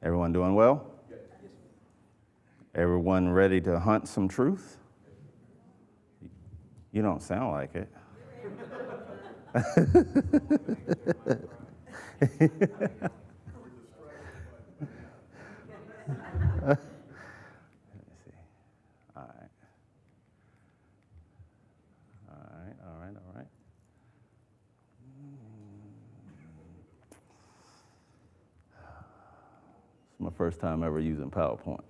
Everyone doing well? Everyone ready to hunt some truth? You don't sound like it. Let's see. All right. All right. It's my first time ever using PowerPoint.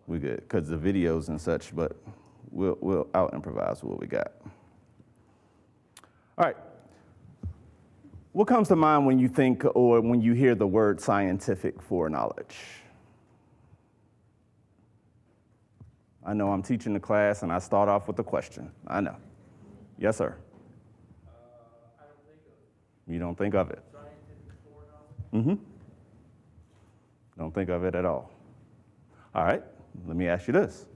We good, because the videos and such, but we'll out improvise what we got. All right. What comes to mind when you think or when you hear the word scientific foreknowledge? I know I'm teaching the class and I start off with a question. I know. Yes, sir. I don't think of it. You don't think of it? Scientific foreknowledge? Don't think of it at all. All right. Let me ask you this.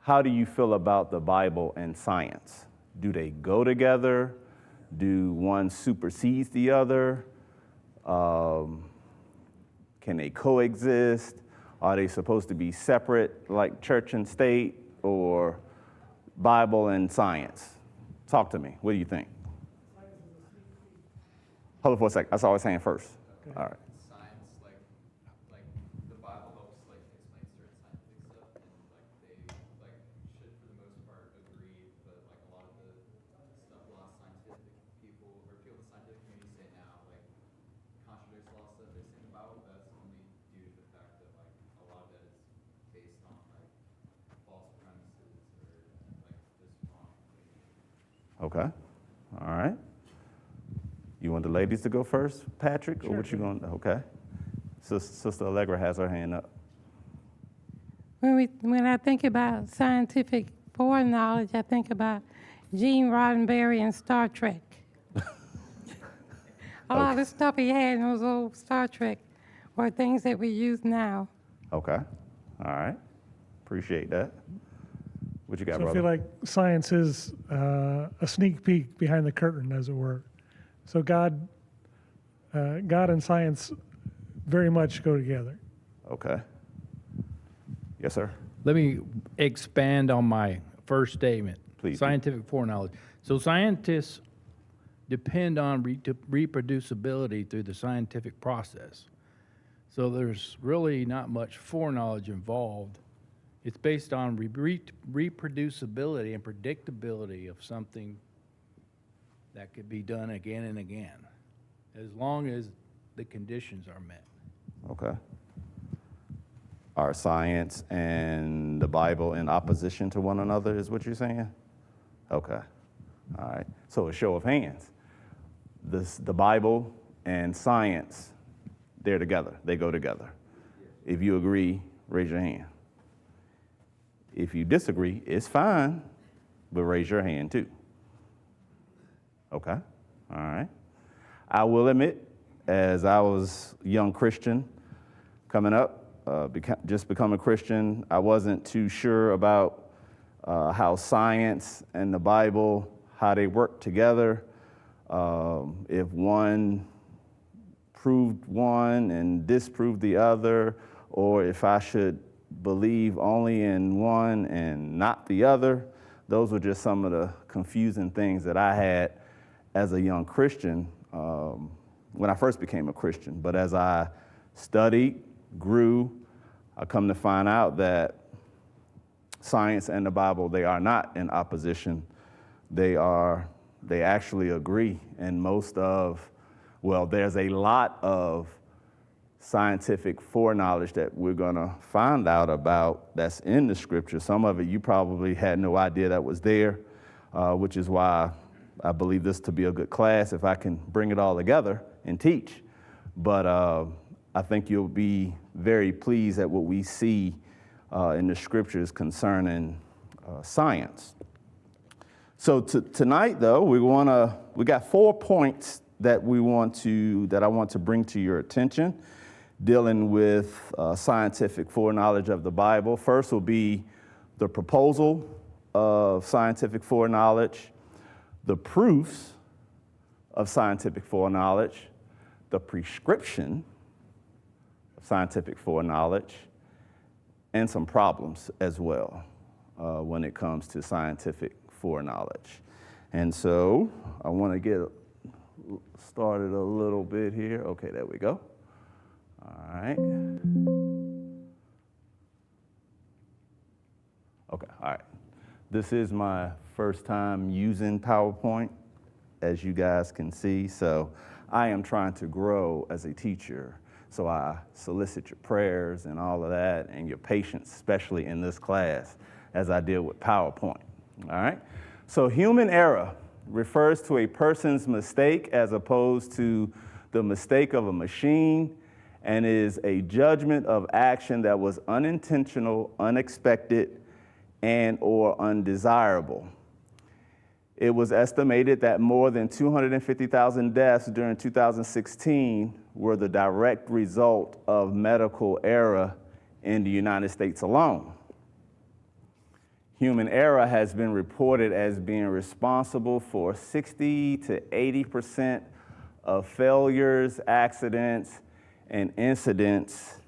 How do you feel about the Bible and science? Do they go together? Do one supersede the other? Can they coexist? Are they supposed to be separate, like church and state, or Bible and science? Talk to me. What do you think? Hold on for a second. That's all I was saying first. Okay. All right. Like the Bible helps like explain certain scientific stuff, and like they like should for the most part agree, but like a lot of the stuff a lot of scientific people or people in the scientific community say now like contradicts a lot of stuff they say about. That's only due to the fact that like a lot of that is based on like false premises or like just wrong information. Okay. All right. You want the ladies to go first, Patrick, or what you going? Okay. Sister Allegra has her hand up. When I think about scientific foreknowledge, I think about Gene Roddenberry and Star Trek. A lot of the stuff he had in those old Star Trek were things that we use now. Okay. All right. Appreciate that. What you got, So brother? I feel like science is a sneak peek behind the curtain, as it were. So God and science very much go together. Okay. Yes, sir. Let me expand on my first statement. Please. Scientific foreknowledge. So scientists depend on reproducibility through the scientific process. So there's really not much foreknowledge involved. It's based on reproducibility and predictability of something that could be done again and again, as long as the conditions are met. Okay. Are science and the Bible in opposition to one another, is what you're saying? Okay. All right. So a show of hands. The Bible and science, they're together. They go together. If you agree, raise your hand. If you disagree, it's fine, but raise your hand too. Okay. All right. I will admit, as I was a young Christian coming up, just become a Christian, I wasn't too sure about how science and the Bible, how they work together. If one proved one and disproved the other, or if I should believe only in one and not the other. Those were just some of the confusing things that I had as a young Christian when I first became a Christian. But as I studied, grew, I come to find out that science and the Bible, they are not in opposition. They actually agree. And there's a lot of scientific foreknowledge that we're going to find out about that's in the scripture. Some of it you probably had no idea that was there, which is why I believe this to be a good class if I can bring it all together and teach. But I think you'll be very pleased at what we see in the scriptures concerning science. So tonight, though, we got 4 points that I want to bring to your attention, dealing with scientific foreknowledge of the Bible. First will be the proposal of scientific foreknowledge, the proofs of scientific foreknowledge, the prescription of scientific foreknowledge, and some problems as well when it comes to scientific foreknowledge. And so I want to get started a little bit here. Okay, there we go. All right. Okay, all right. This is my first time using PowerPoint, as you guys can see. So I am trying to grow as a teacher. So I solicit your prayers and all of that and your patience, especially in this class, as I deal with PowerPoint. All right. So human error refers to a person's mistake as opposed to the mistake of a machine, and is a judgment of action that was unintentional, unexpected, and or undesirable. It was estimated that more than 250,000 deaths during 2016 were the direct result of medical error in the United States alone. Human error has been reported as being responsible for 60 to 80% of failures, accidents, and incidents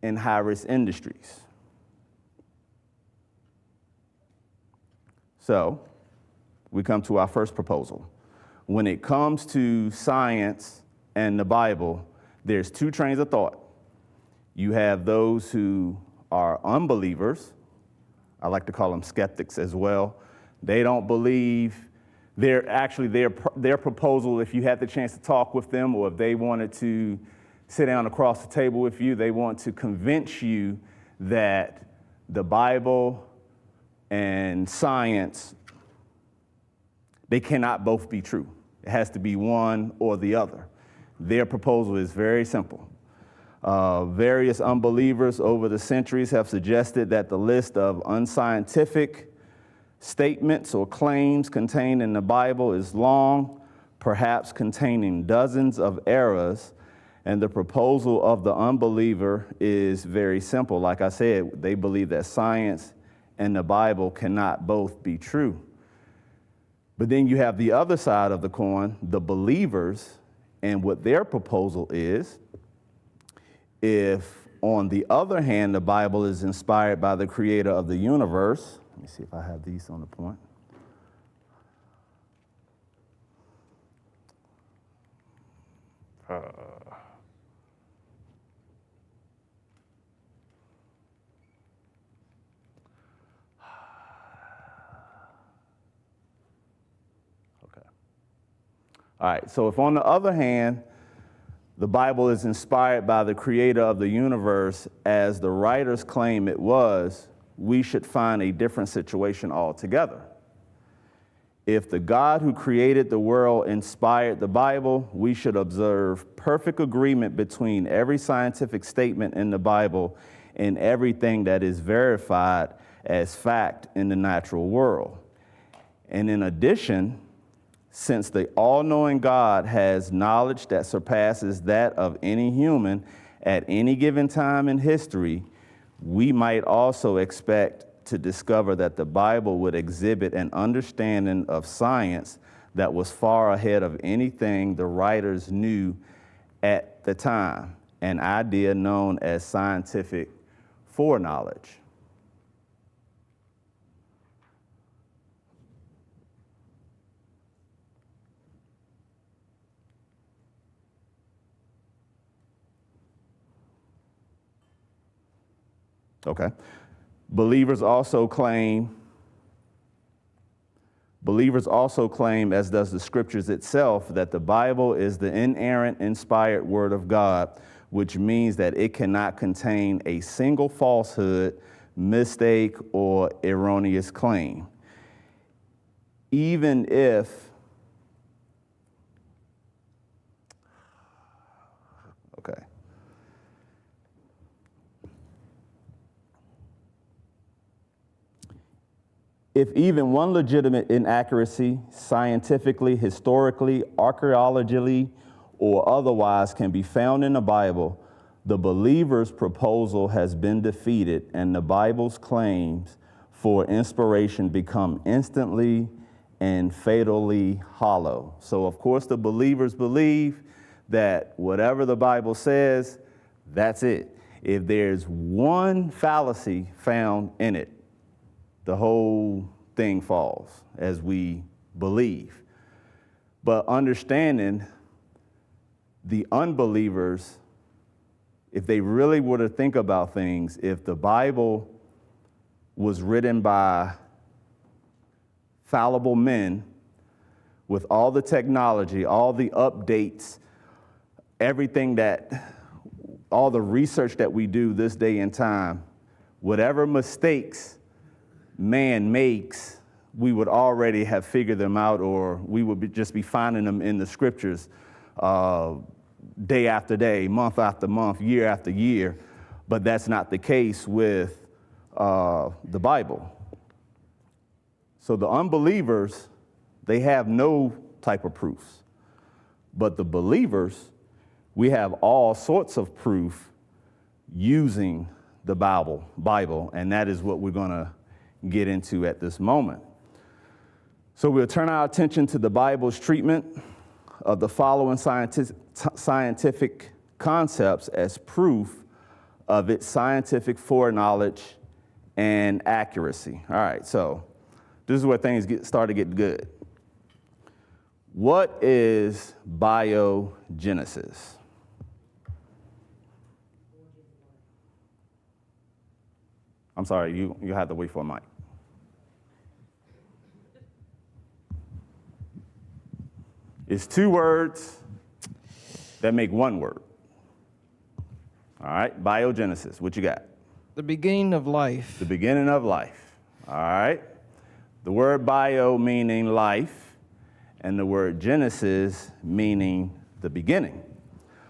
in high-risk industries. So we come to our first proposal. When it comes to science and the Bible, there's two trains of thought. You have those who are unbelievers. I like to call them skeptics as well. They don't believe. Their proposal, if you had the chance to talk with them, or if they wanted to sit down across the table with you, they want to convince you that the Bible and science, they cannot both be true. It has to be one or the other. Their proposal is very simple. Various unbelievers over the centuries have suggested that the list of unscientific statements or claims contained in the Bible is long, perhaps containing dozens of errors, and the proposal of the unbeliever is very simple. Like I said, they believe that science and the Bible cannot both be true. But then you have the other side of the coin, the believers, and what their proposal is. If, on the other hand, the Bible is inspired by the creator of the universe, let me see if I have these on the point. All right, so if on the other hand, the Bible is inspired by the creator of the universe, as the writers claim it was, we should find a different situation altogether. If the God who created the world inspired the Bible, we should observe perfect agreement between every scientific statement in the Bible and everything that is verified as fact in the natural world. And in addition, since the all-knowing God has knowledge that surpasses that of any human at any given time in history, we might also expect to discover that the Bible would exhibit an understanding of science that was far ahead of anything the writers knew at the time, an idea known as scientific foreknowledge. Okay. Believers also claim, as does the scriptures itself, that the Bible is the inerrant, inspired word of God, which means that it cannot contain a single falsehood, mistake, or erroneous claim. Even if, okay. If even one legitimate inaccuracy, scientifically, historically, archaeologically, or otherwise, can be found in the Bible, the believer's proposal has been defeated, and the Bible's claims for inspiration become instantly and fatally hollow. So, of course, the believers believe that whatever the Bible says, that's it. If there's one fallacy found in it, the whole thing falls, as we believe. But understanding the unbelievers, if they really were to think about things, if the Bible was written by fallible men with all the technology, all the updates, everything all the research that we do this day and time, whatever mistakes man makes, we would already have figured them out, or we would just be finding them in the scriptures day after day, month after month, year after year. But that's not the case with the Bible. So the unbelievers, they have no type of proofs. But the believers, we have all sorts of proof using the Bible, and that is what we're going to get into at this moment. So we'll turn our attention to the Bible's treatment of the following scientific concepts as proof of its scientific foreknowledge and accuracy. All right, so this is where things start to get good. What is biogenesis? I'm sorry, you have to wait for a mic. It's two words that make one word. All right, biogenesis, what you got? The beginning of life. The beginning of life. All right. The word bio meaning life, and the word genesis meaning the beginning.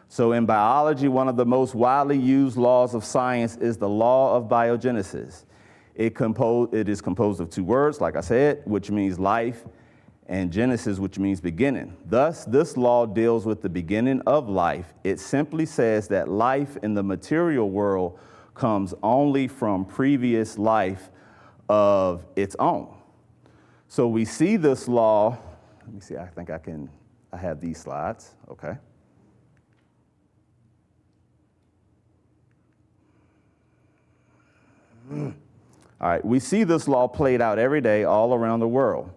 So in biology, one of the most widely used laws of science is the law of biogenesis. It is composed of two words, like I said, which means life, and Genesis, which means beginning. Thus, this law deals with the beginning of life. It simply says that life in the material world comes only from previous life of its own. So we see this law. Let me see, I have these slides, okay. All right, we see this law played out every day all around the world.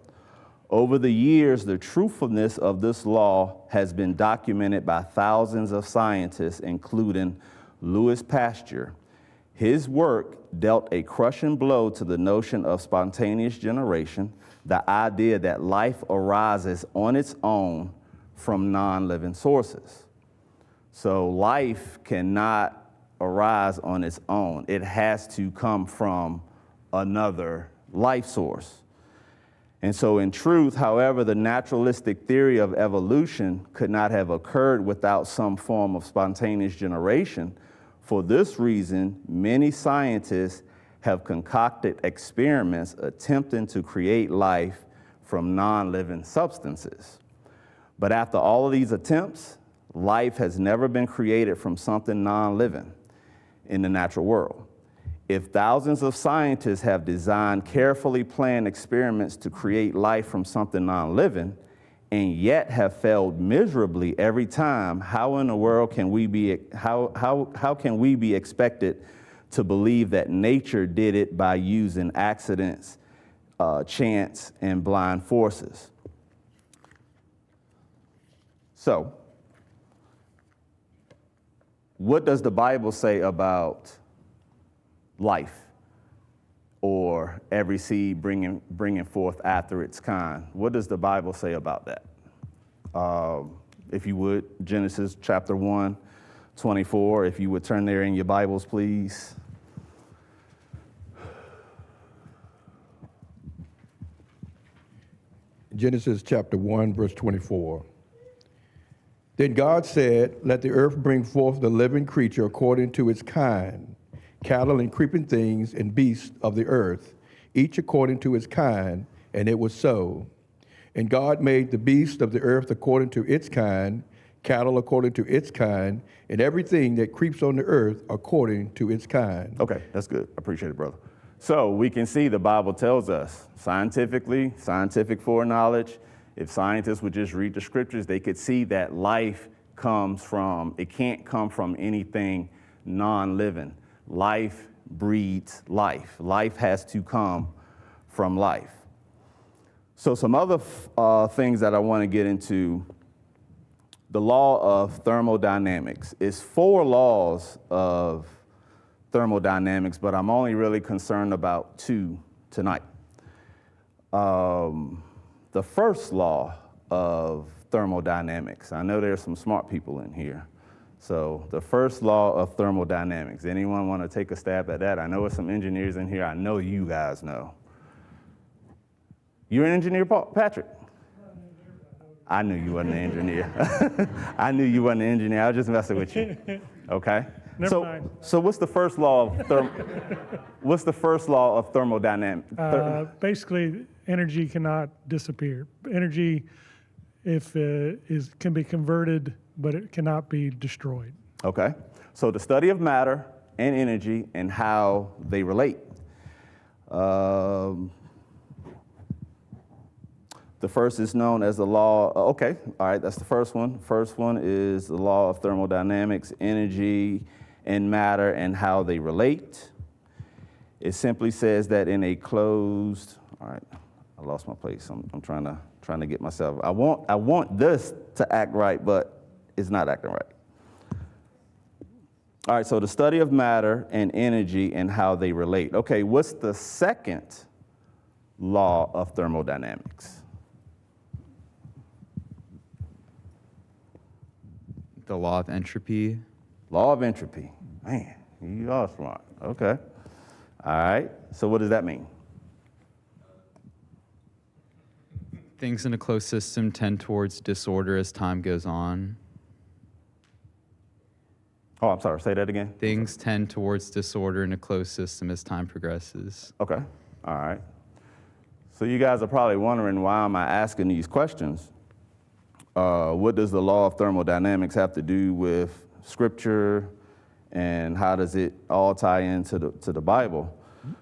Over the years, the truthfulness of this law has been documented by thousands of scientists, including Louis Pasteur. His work dealt a crushing blow to the notion of spontaneous generation, the idea that life arises on its own from non-living sources. So life cannot arise on its own. It has to come from another life source. And so in truth, however, the naturalistic theory of evolution could not have occurred without some form of spontaneous generation. For this reason, many scientists have concocted experiments attempting to create life from non-living substances. But after all of these attempts, life has never been created from something non-living in the natural world. If thousands of scientists have designed carefully planned experiments to create life from something non-living, and yet have failed miserably every time, how in the world can we be expected to believe that nature did it by using accidents, chance, and blind forces? So, what does the Bible say about life, or every seed bringing forth after its kind? What does the Bible say about that? If you would, Genesis chapter 1, 24, if you would turn there in your Bibles, please. Genesis chapter 1, verse 24. Then God said, let the earth bring forth the living creature according to its kind, cattle and creeping things and beasts of the earth, each according to its kind, and it was so. And God made the beasts of the earth according to its kind, cattle according to its kind, and everything that creeps on the earth according to its kind. Okay, that's good. Appreciate it, brother. So we can see the Bible tells us scientifically, scientific foreknowledge, if scientists would just read the scriptures, they could see that life comes from, it can't come from anything non-living. Life breeds life. Life has to come from life. So some other things that I want to get into, the law of thermodynamics. It's 4 laws of thermodynamics, but I'm only really concerned about 2 tonight. The first law of thermodynamics. I know there's some smart people in here. So the first law of thermodynamics. Anyone want to take a stab at that? I know there's some engineers in here. I know you guys know. You're an engineer, Patrick? I knew you wasn't an engineer. I knew you wasn't an engineer. I was just messing with you. Okay. Never mind. So what's the first law of what's the first law of thermodynamics? Basically, energy cannot disappear. Energy, if can be converted, but it cannot be destroyed. Okay. So the study of matter and energy and how they relate. The first is known as the law. Okay, all right, that's the first one. First one is the law of thermodynamics, energy and matter and how they relate. It simply says that in a closed, all right, I lost my place. I'm trying to get myself. I want this to act right, but it's not acting right. All right, so the study of matter and energy and how they relate. Okay, what's the second law of thermodynamics? The law of entropy. Law of entropy. Man, you are smart. Okay. All right. So what does that mean? Things in a closed system tend towards disorder as time goes on. Oh, I'm sorry. Say that again. Things tend towards disorder in a closed system as time progresses. Okay. All right. So you guys are probably wondering, why am I asking these questions? What does the law of thermodynamics have to do with scripture, and how does it all tie into the Bible?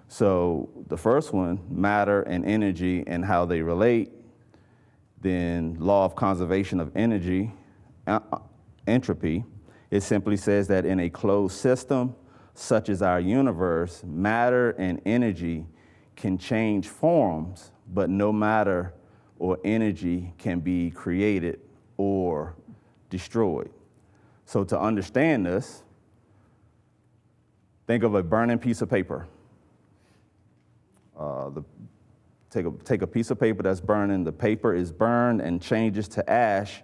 So the first one, matter and energy and how they relate. Then law of conservation of energy, entropy. It simply says that in a closed system, such as our universe, matter and energy can change forms, but no matter or energy can be created or destroyed. So to understand this, think of a burning piece of paper. Take a piece of paper that's burning. The paper is burned and changes to ash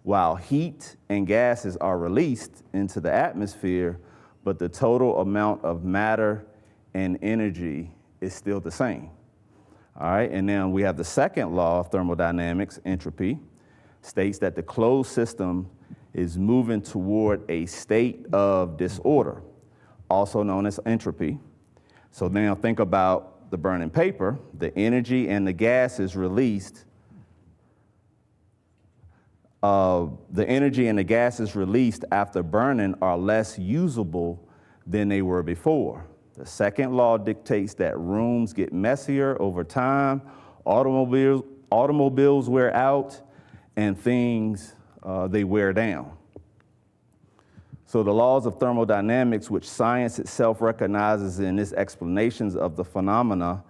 while heat and gases are released into the atmosphere, but the total amount of matter and energy is still the same. All right, and then we have the second law of thermodynamics, entropy, states that the closed system is moving toward a state of disorder, also known as entropy. So now think about the burning paper. The energy and the gases released, after burning are less usable than they were before. The second law dictates that rooms get messier over time, automobiles wear out, and things, they wear down. So the laws of thermodynamics, which science itself recognizes in its explanations of the phenomena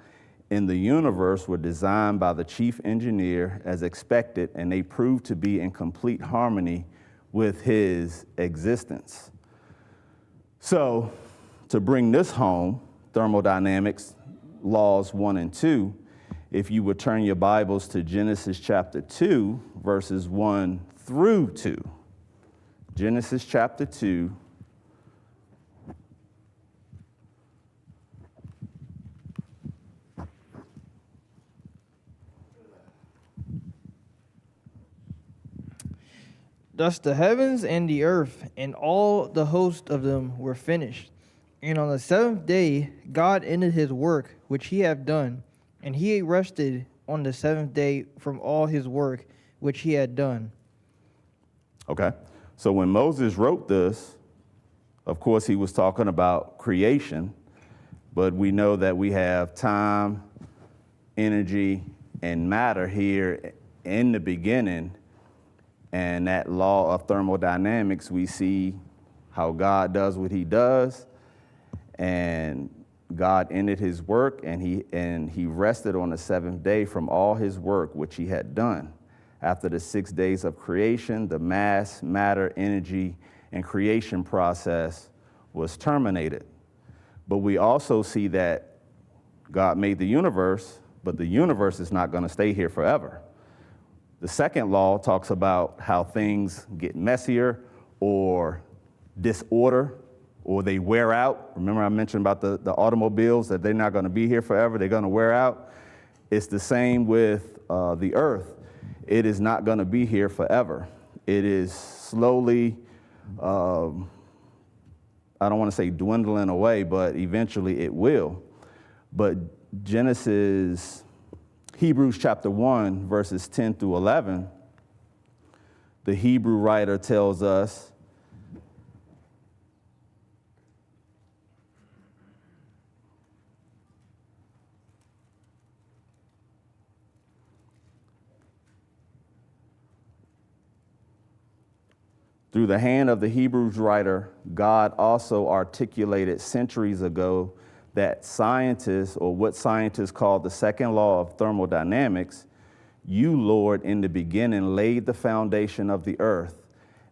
in the universe, were designed by the chief engineer as expected, and they proved to be in complete harmony with his existence. So to bring this home, thermodynamics, laws 1 and 2, if you would turn your Bibles to Genesis chapter 2, verses 1 through 2. Genesis chapter 2. Thus the heavens and the earth and all the host of them were finished. And on the seventh day God ended his work which he had done, and he rested on the seventh day from all his work which he had done. Okay, so when Moses wrote this, of course he was talking about creation, but we know that we have time, energy, and matter here in the beginning. And that law of thermodynamics, we see how God does what he does. And God ended his work, and he rested on the seventh day from all his work which he had done. After the 6 days of creation, the mass, matter, energy, and creation process was terminated. But we also see that God made the universe, but the universe is not going to stay here forever. The second law talks about how things get messier or disorder, or they wear out. Remember I mentioned about the automobiles, that they're not going to be here forever, they're going to wear out. It's the same with the earth. It is not going to be here forever. It is slowly, I don't want to say dwindling away, but eventually it will. But Hebrews chapter 1, verses 10 through 11, the Hebrew writer tells us, through the hand of the Hebrews writer, God also articulated centuries ago that scientists, or what scientists call the second law of thermodynamics, you, Lord, in the beginning laid the foundation of the earth,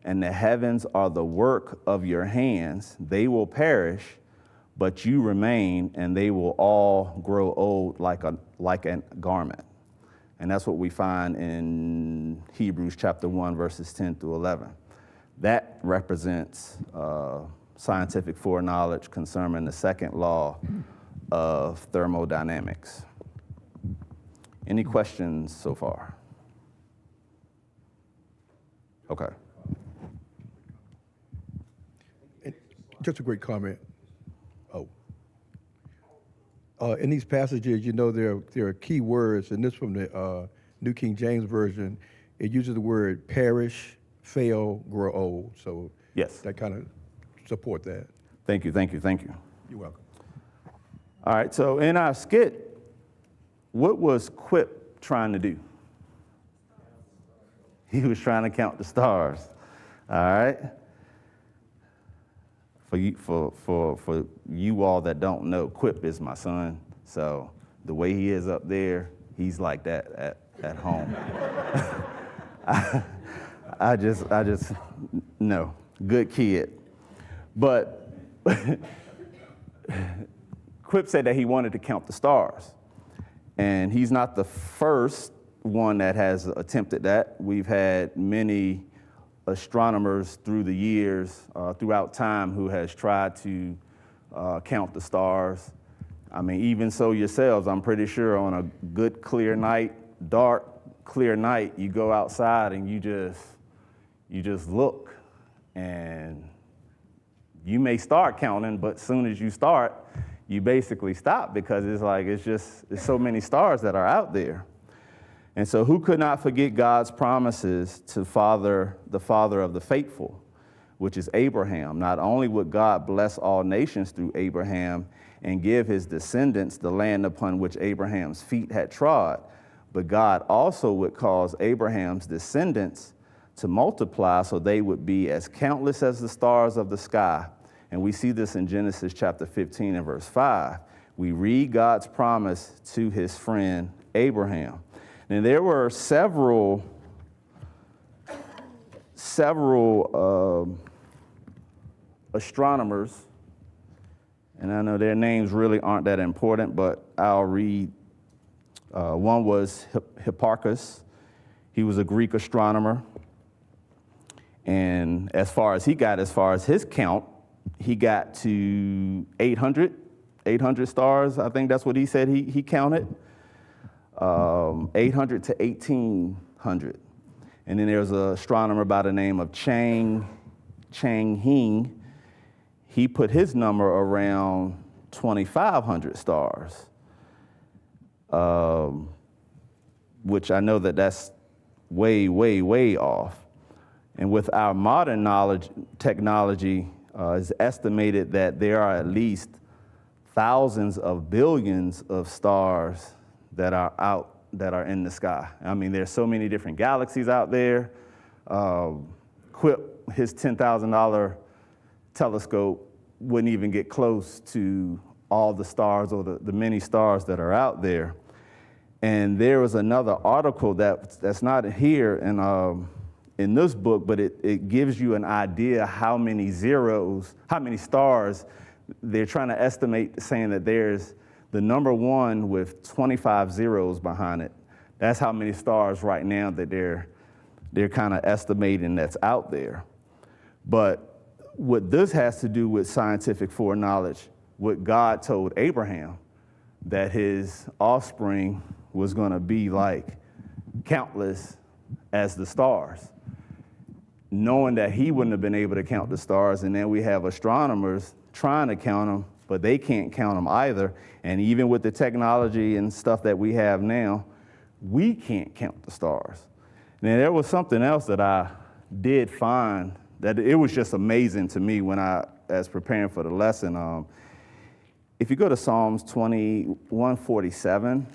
and the heavens are the work of your hands. They will perish, but you remain, and they will all grow old like a garment. And that's what we find in Hebrews chapter 1, verses 10 through 11. That represents scientific foreknowledge concerning the second law of thermodynamics. Any questions so far? Okay. Just a great comment. In these passages, you know, there are key words, and this from the New King James Version. It uses the word perish, fail, grow old. So yes, that kind of support that. Thank you. You're welcome. All right, so in our skit, what was Quip trying to do? He was trying to count the stars. All right. For you all that don't know, Quip is my son. So the way he is up there, he's like that at home. I just no, good kid. But Quip said that he wanted to count the stars. And he's not the first one that has attempted that. We've had many astronomers through the years, throughout time, who has tried to count the stars. I mean, even so yourselves, I'm pretty sure on a good, clear night, dark, clear night, you go outside and you just look, and you may start counting, but as soon as you start, you basically stop, because it's so many stars that are out there. And so who could not forget God's promises to the father of the faithful, which is Abraham? Not only would God bless all nations through Abraham and give his descendants the land upon which Abraham's feet had trod, but God also would cause Abraham's descendants to multiply so they would be as countless as the stars of the sky. And we see this in Genesis chapter 15 and verse 5. We read God's promise to his friend Abraham. And there were several astronomers, and I know their names really aren't that important, but I'll read. One was Hipparchus. He was a Greek astronomer. And as far as his count, he got to 800 stars. I think that's what he said he counted. 800 to 1800. And then there's an astronomer by the name of Chang Hing. He put his number around 2,500 stars, which I know that's way, way, way off. And with our modern technology, it's estimated that there are at least thousands of billions of stars that are in the sky. I mean, there's so many different galaxies out there. Quip, his $10,000 telescope wouldn't even get close to all the stars or the many stars that are out there. And there was another article that's not here in this book, but it gives you an idea how many stars they're trying to estimate, saying that there's the number 1 with 25 zeros behind it. That's how many stars right now that they're kind of estimating that's out there. But what this has to do with scientific foreknowledge, what God told Abraham, that his offspring was going to be like countless as the stars, knowing that he wouldn't have been able to count the stars. And then we have astronomers trying to count them, but they can't count them either. And even with the technology and stuff that we have now, we can't count the stars. And there was something else that I did find that it was just amazing to me when I was preparing for the lesson. If you go to Psalms 147,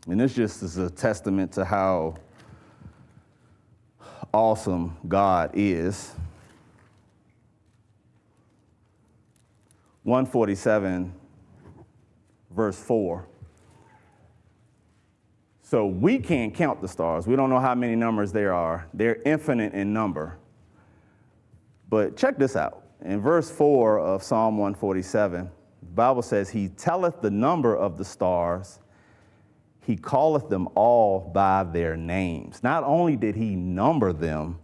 and this just is a testament to how awesome God is. 147, verse 4. So we can't count the stars. We don't know how many numbers there are. They're infinite in number. But check this out. In verse 4 of Psalm 147, the Bible says, He telleth the number of the stars, He calleth them all by their names. Not only did He number them,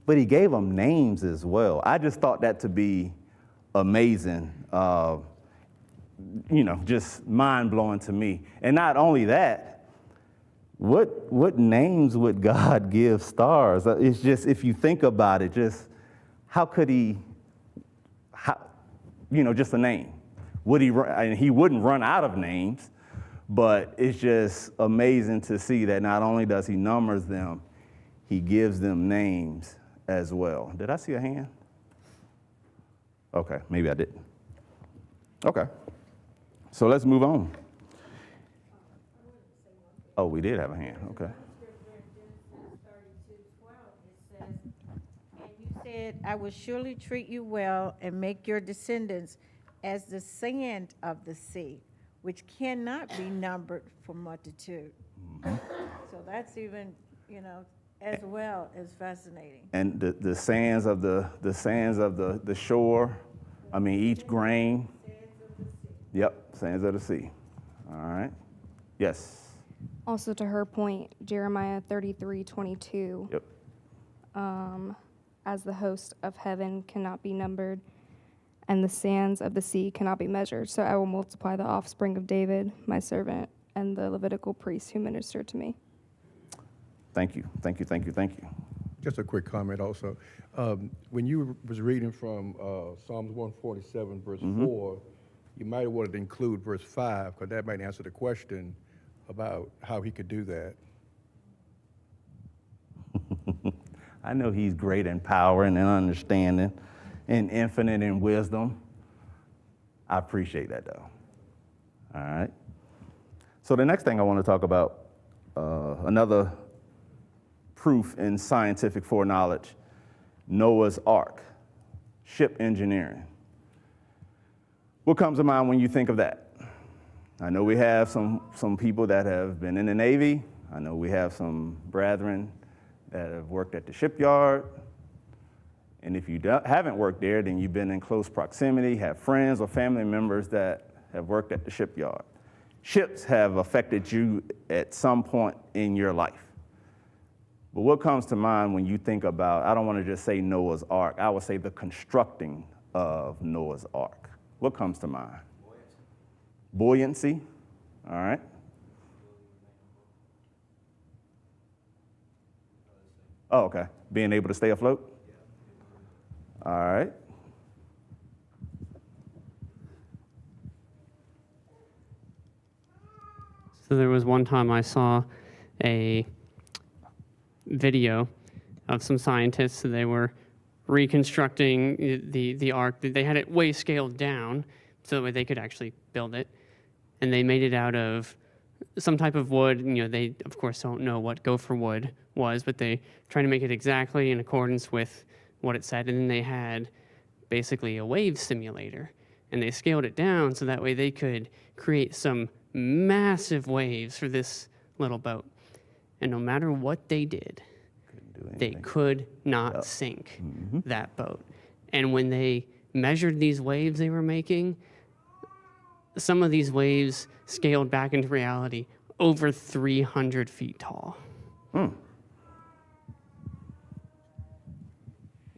but He gave them names as well. I just thought that to be amazing, just mind-blowing to me. And not only that, what names would God give stars? It's just, if you think about it, just how could He, just a name. Would He? He wouldn't run out of names, but it's just amazing to see that not only does He numbers them, He gives them names as well. Did I see a hand? Okay, maybe I didn't. Okay, so let's move on. Oh, we did have a hand, okay. And you said, I will surely treat you well and make your descendants as the sand of the sea, which cannot be numbered for multitude. Mm-hmm. So that's even, as well as fascinating. And the sands of the shore, I mean, each grain. Sands of the sea. Yep, sands of the sea. All right. Yes. Also, to her point, Jeremiah 33:22. Yep. As the host of heaven cannot be numbered, and the sands of the sea cannot be measured. So I will multiply the offspring of David, my servant, and the Levitical priests who minister to me. Thank you. Just a quick comment also. When you was reading from Psalms 147, verse 4, you might have wanted to include verse 5, because that might answer the question about how He could do that. I know He's great in power and in understanding and infinite in wisdom. I appreciate that, though. All right. So the next thing I want to talk about, another proof in scientific foreknowledge, Noah's Ark, ship engineering. What comes to mind when you think of that? I know we have some people that have been in the Navy. I know we have some brethren that have worked at the shipyard. And if you haven't worked there, then you've been in close proximity, have friends or family members that have worked at the shipyard. Ships have affected you at some point in your life. But what comes to mind when you think about, I don't want to just say Noah's Ark, I would say the constructing of Noah's Ark. What comes to mind? Buoyancy, all right. Oh, okay. Being able to stay afloat? All right. So there was one time I saw a video of some scientists. So they were reconstructing the ark. They had it way scaled down so that way they could actually build it. And they made it out of some type of wood. You know, they of course don't know what gopher wood was, but they tried to make it exactly in accordance with what it said. And then they had basically a wave simulator, and they scaled it down so that way they could create some massive waves for this little boat. And no matter what they did, they could not sink that boat. And when they measured these waves they were making, some of these waves scaled back into reality over 300 feet tall.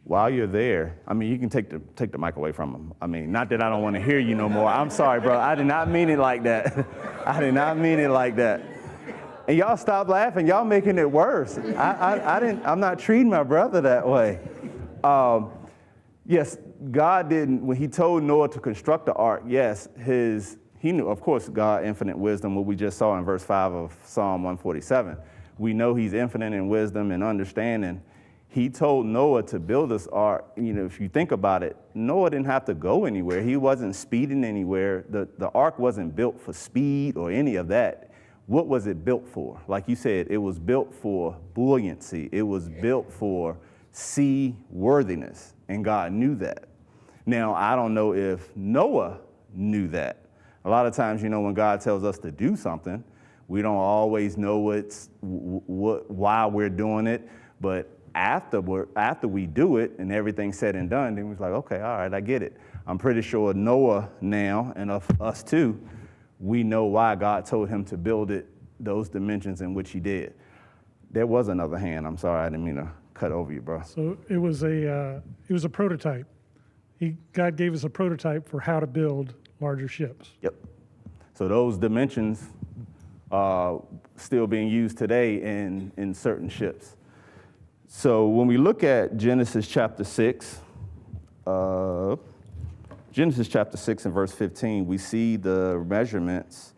While you're there, I mean, you can take the mic away from him. I mean, not that I don't want to hear you no more. I'm sorry, bro. I did not mean it like that. I did not mean it like that. And y'all stop laughing. Y'all making it worse. I'm not treating my brother that way. Yes, God didn't, when he told Noah to construct the ark, yes, he knew, of course, God, infinite wisdom, what we just saw in verse 5 of Psalm 147. We know he's infinite in wisdom and understanding. He told Noah to build this ark. You know, if you think about it, Noah didn't have to go anywhere. He wasn't speeding anywhere. The ark wasn't built for speed or any of that. What was it built for? Like you said, it was built for buoyancy. It was built for seaworthiness, and God knew that. Now, I don't know if Noah knew that. A lot of times, you know, when God tells us to do something, we don't always know why we're doing it, but after we do it and everything's said and done, then we're like, okay, all right, I get it. I'm pretty sure Noah now, and of us too, we know why God told him to build it, those dimensions in which he did. There was another hand. I'm sorry, I didn't mean to cut over you, bro. So it was a prototype. God gave us a prototype for how to build larger ships. Yep. So those dimensions are still being used today in certain ships. So when we look at Genesis chapter 6 and verse 15, we see the measurements.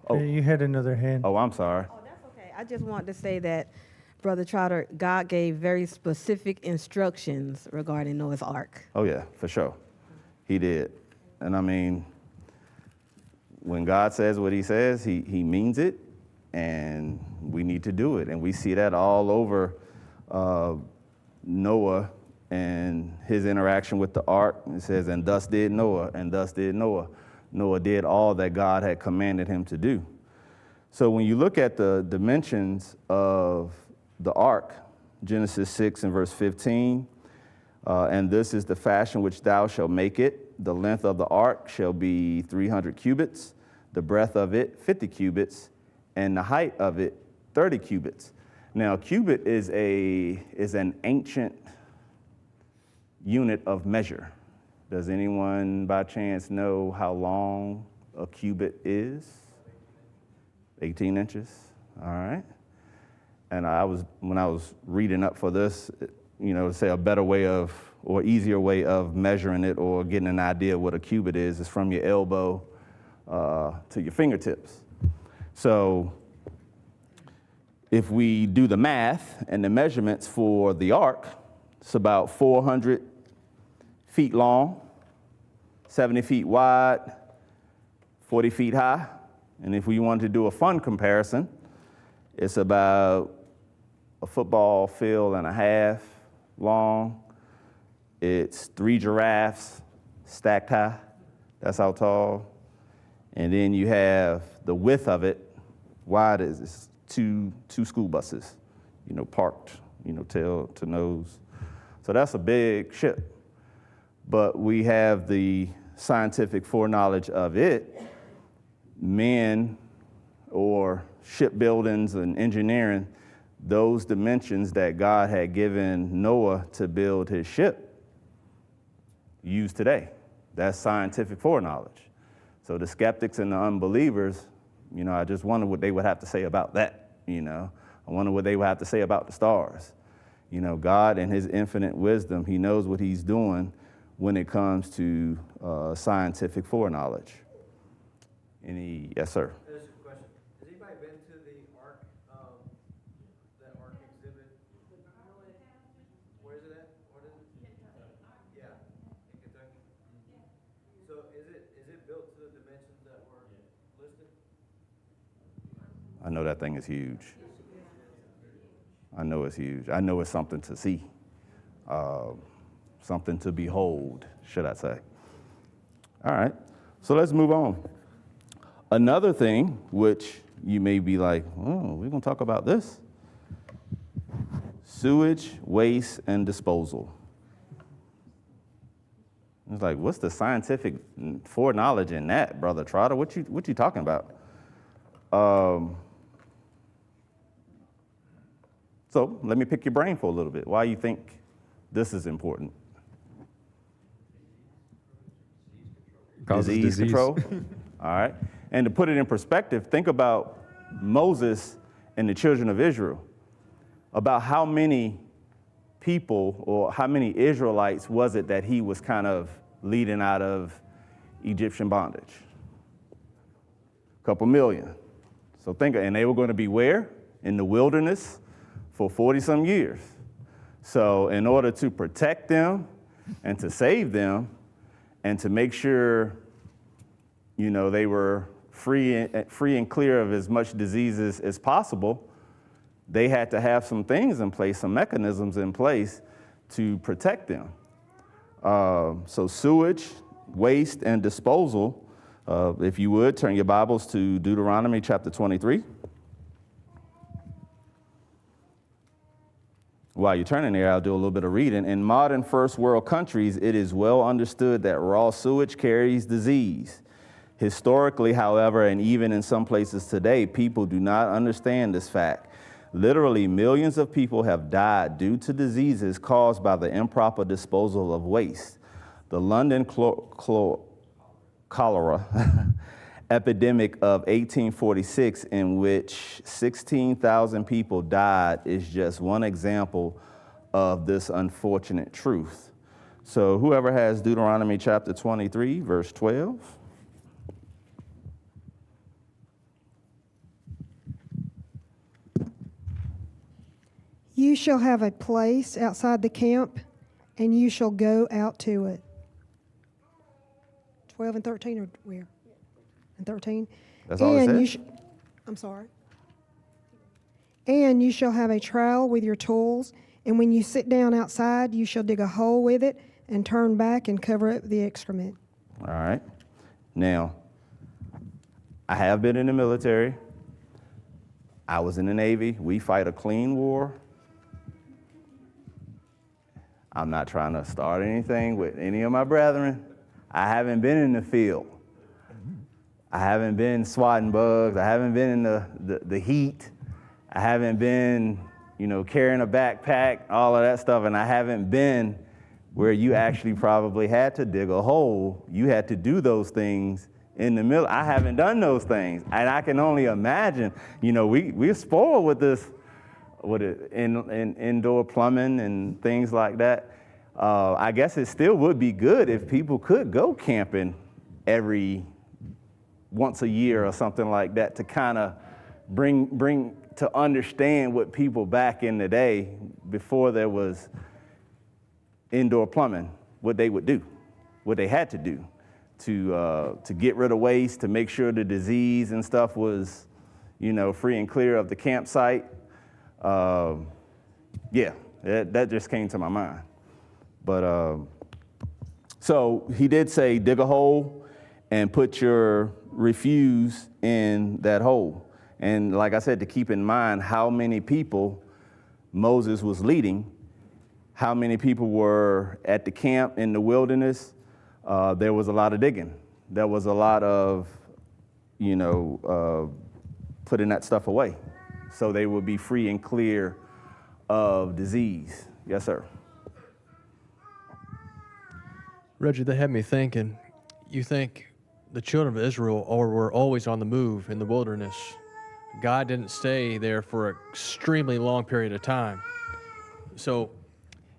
Oh, Hey, you had another hand. oh, I'm sorry. Oh, that's okay. I just want to say that, Brother Trotter, God gave very specific instructions regarding Noah's Ark. Oh, yeah, for sure. He did. And I mean, when God says what he says, he means it, and we need to do it. And we see that all over Noah and his interaction with the ark. It says, and thus did Noah, and thus did Noah. Noah did all that God had commanded him to do. So when you look at the dimensions of the ark, Genesis 6 and verse 15, and this is the fashion which thou shalt make it. The length of the ark shall be 300 cubits, the breadth of it 50 cubits, and the height of it 30 cubits. Now, cubit is an ancient unit of measure. Does anyone by chance know how long a cubit is? 18 inches, all right. And when I was reading up for this, you know, to say a better way of, or easier way of measuring it or getting an idea of what a cubit is from your elbow to your fingertips. So if we do the math and the measurements for the ark, it's about 400 feet long, 70 feet wide, 40 feet high. And if we wanted to do a fun comparison, it's about a football field and a half long. It's 3 giraffes stacked high. That's how tall. And then you have the width of it, wide is 2 school buses, you know, parked, you know, tail to nose. So that's a big ship. But we have the scientific foreknowledge of it. Men or shipbuildings and engineering, those dimensions that God had given Noah to build his ship, used today. That's scientific foreknowledge. So the skeptics and the unbelievers, you know, I just wonder what they would have to say about that, you know. I wonder what they would have to say about the stars. You know, God in his infinite wisdom, he knows what he's doing when it comes to scientific foreknowledge. Yes, sir. There's a question. Has anybody been to the Ark, that Ark exhibit? Where is it at? What is it? Yeah, in Kentucky. So is it I know that thing is huge. I know it's huge. I know it's something to see, something to behold, should I say. All right, so let's move on. Another thing, which you may be like, oh, we're gonna talk about this. Sewage, waste, and disposal. It's like, what's the scientific foreknowledge in that, Brother Trotter? What you talking about? So let me pick your brain for a little bit. Why you think this is important? Disease control. All right. And to put it in perspective, think about Moses and the children of Israel. About how many people or how many Israelites was it that he was kind of leading out of Egyptian bondage? A couple million. So and they were going to be where? In the wilderness for 40-some years. So in order to protect them and to save them and to make sure, they were free and clear of as much diseases as possible, they had to have some things in place, some mechanisms in place to protect them. So sewage, waste, and disposal, if you would, turn your Bibles to Deuteronomy chapter 23. While you're turning there, I'll do a little bit of reading. In modern first world countries, it is well understood that raw sewage carries disease. Historically, however, and even in some places today, people do not understand this fact. Literally, millions of people have died due to diseases caused by the improper disposal of waste. The London cholera epidemic of 1846, in which 16,000 people died, is just one example of this unfortunate truth. So whoever has Deuteronomy chapter 23, verse 12. You shall have a place outside the camp, and you shall go out to it. 12 and 13, or where? And 13? That's all it says? I'm sorry. And you shall have a trowel with your tools, and when you sit down outside, you shall dig a hole with it and turn back and cover up the excrement. All right. Now, I have been in the military. I was in the Navy. We fight a clean war. I'm not trying to start anything with any of my brethren. I haven't been in the field. I haven't been swatting bugs. I haven't been in the heat. I haven't been, carrying a backpack, all of that stuff. And I haven't been where you actually probably had to dig a hole. You had to do those things in the middle. I haven't done those things. And I can only imagine, we're spoiled with this, in indoor plumbing and things like that. I guess it still would be good if people could go camping once a year or something like that, to kind of bring to understand what people back in the day, before there was indoor plumbing, what they would do, what they had to do to get rid of waste, to make sure the disease and stuff was, free and clear of the campsite. That just came to my mind. But so he did say, dig a hole and put your refuse in that hole. And like I said, to keep in mind how many people Moses was leading, how many people were at the camp in the wilderness, there was a lot of digging. There was a lot of, putting that stuff away so they would be free and clear of disease. Yes, sir. Reggie, that had me thinking. You think the children of Israel were always on the move in the wilderness. God didn't stay there for an extremely long period of time. So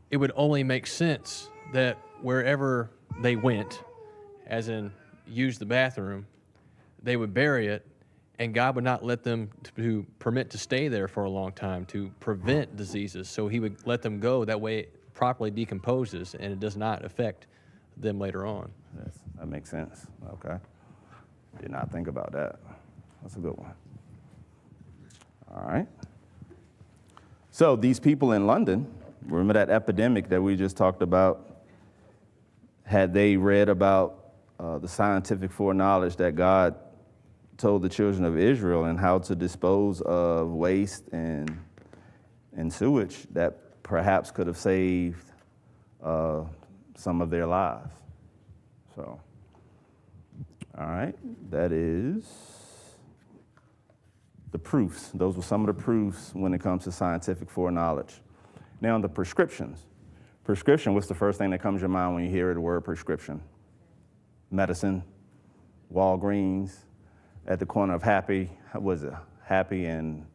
it would only make sense that wherever they went, as in use the bathroom, they would bury it, and God would not let them to permit to stay there for a long time to prevent diseases. So he would let them go. That way it properly decomposes and it does not affect them later on. Yes, that makes sense. Okay. Did not think about that. That's a good one. All right. So these people in London, remember that epidemic that we just talked about? Had they read about the scientific foreknowledge that God told the children of Israel and how to dispose of waste and sewage, that perhaps could have saved some of their lives. So, all right, that is the proofs. Those were some of the proofs when it comes to scientific foreknowledge. Now, the prescriptions. Prescription, what's the first thing that comes to your mind when you hear the word prescription? Medicine, Walgreens, at the corner of Happy, what was it? Happy and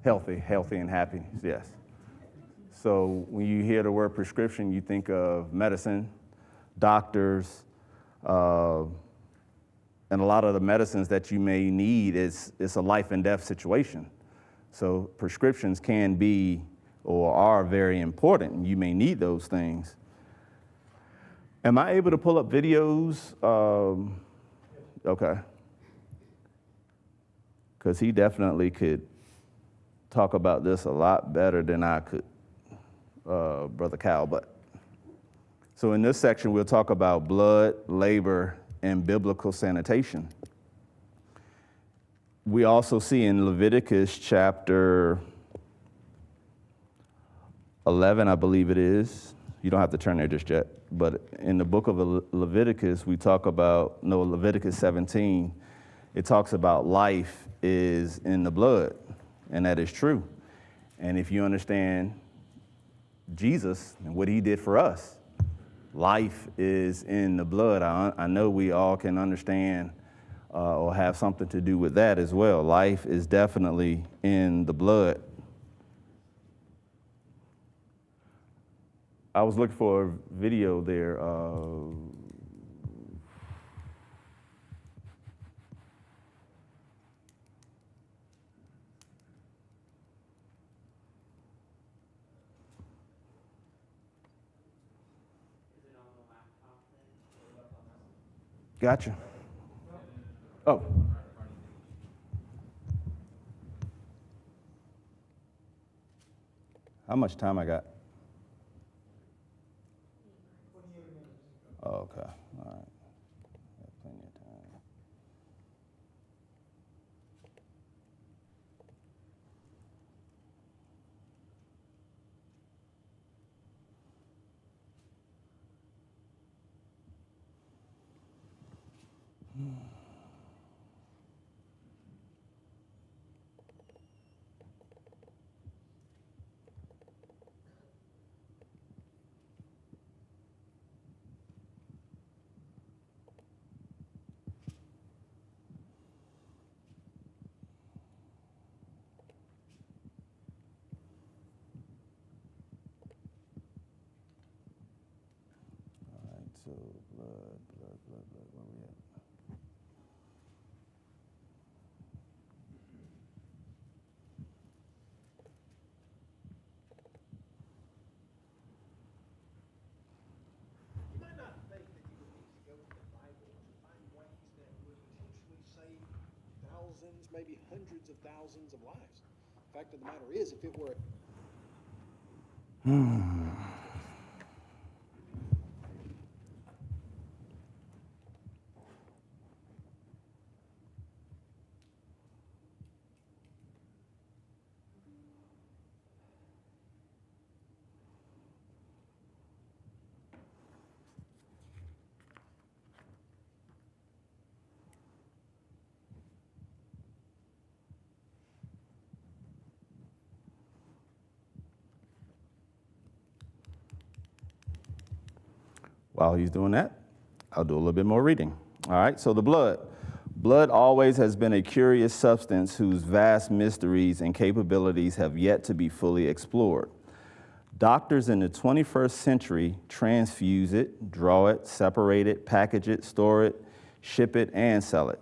healthy and happy, yes. So when you hear the word prescription, you think of medicine, doctors, and a lot of the medicines that you may need, it's a life and death situation. So prescriptions can be or are very important. You may need those things. Am I able to pull up videos? Okay. Because he definitely could talk about this a lot better than I could, Brother Cal. But so in this section, we'll talk about blood, labor, and biblical sanitation. We also see in Leviticus chapter 11, I believe it is. You don't have to turn there just yet. But in the book of Leviticus, we talk about, Leviticus 17, it talks about life is in the blood, and that is true. And if you understand Jesus and what he did for us, life is in the blood. I know we all can understand or have something to do with that as well. Life is definitely in the blood. I was looking for a video there. Gotcha. Oh. How much time I got? Oh, okay. All right. Got plenty of time. So blood, where we at? You might not think that you would need to go to the Bible to find ways that would potentially save thousands, maybe hundreds of thousands of lives. The fact of the matter is, if it were While he's doing that, I'll do a little bit more reading. All right, so the blood. Blood always has been a curious substance whose vast mysteries and capabilities have yet to be fully explored. Doctors in the 21st century transfuse it, draw it, separate it, package it, store it, ship it, and sell it.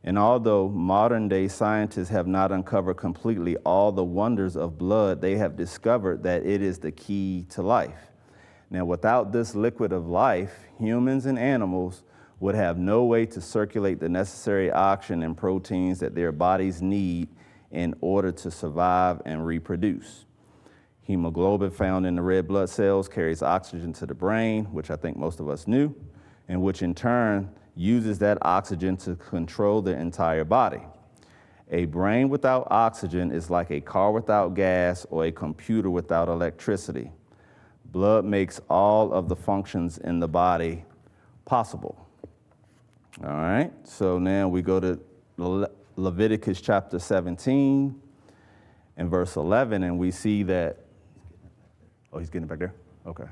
And although modern-day scientists have not uncovered completely all the wonders of blood, they have discovered that it is the key to life. Now, without this liquid of life, humans and animals would have no way to circulate the necessary oxygen and proteins that their bodies need in order to survive and reproduce. Hemoglobin found in the red blood cells carries oxygen to the brain, which I think most of us knew, and which in turn uses that oxygen to control the entire body. A brain without oxygen is like a car without gas or a computer without electricity. Blood makes all of the functions in the body possible. All right, so now we go to Leviticus chapter 17 and verse 11, and we see that, oh, he's getting back there? Okay.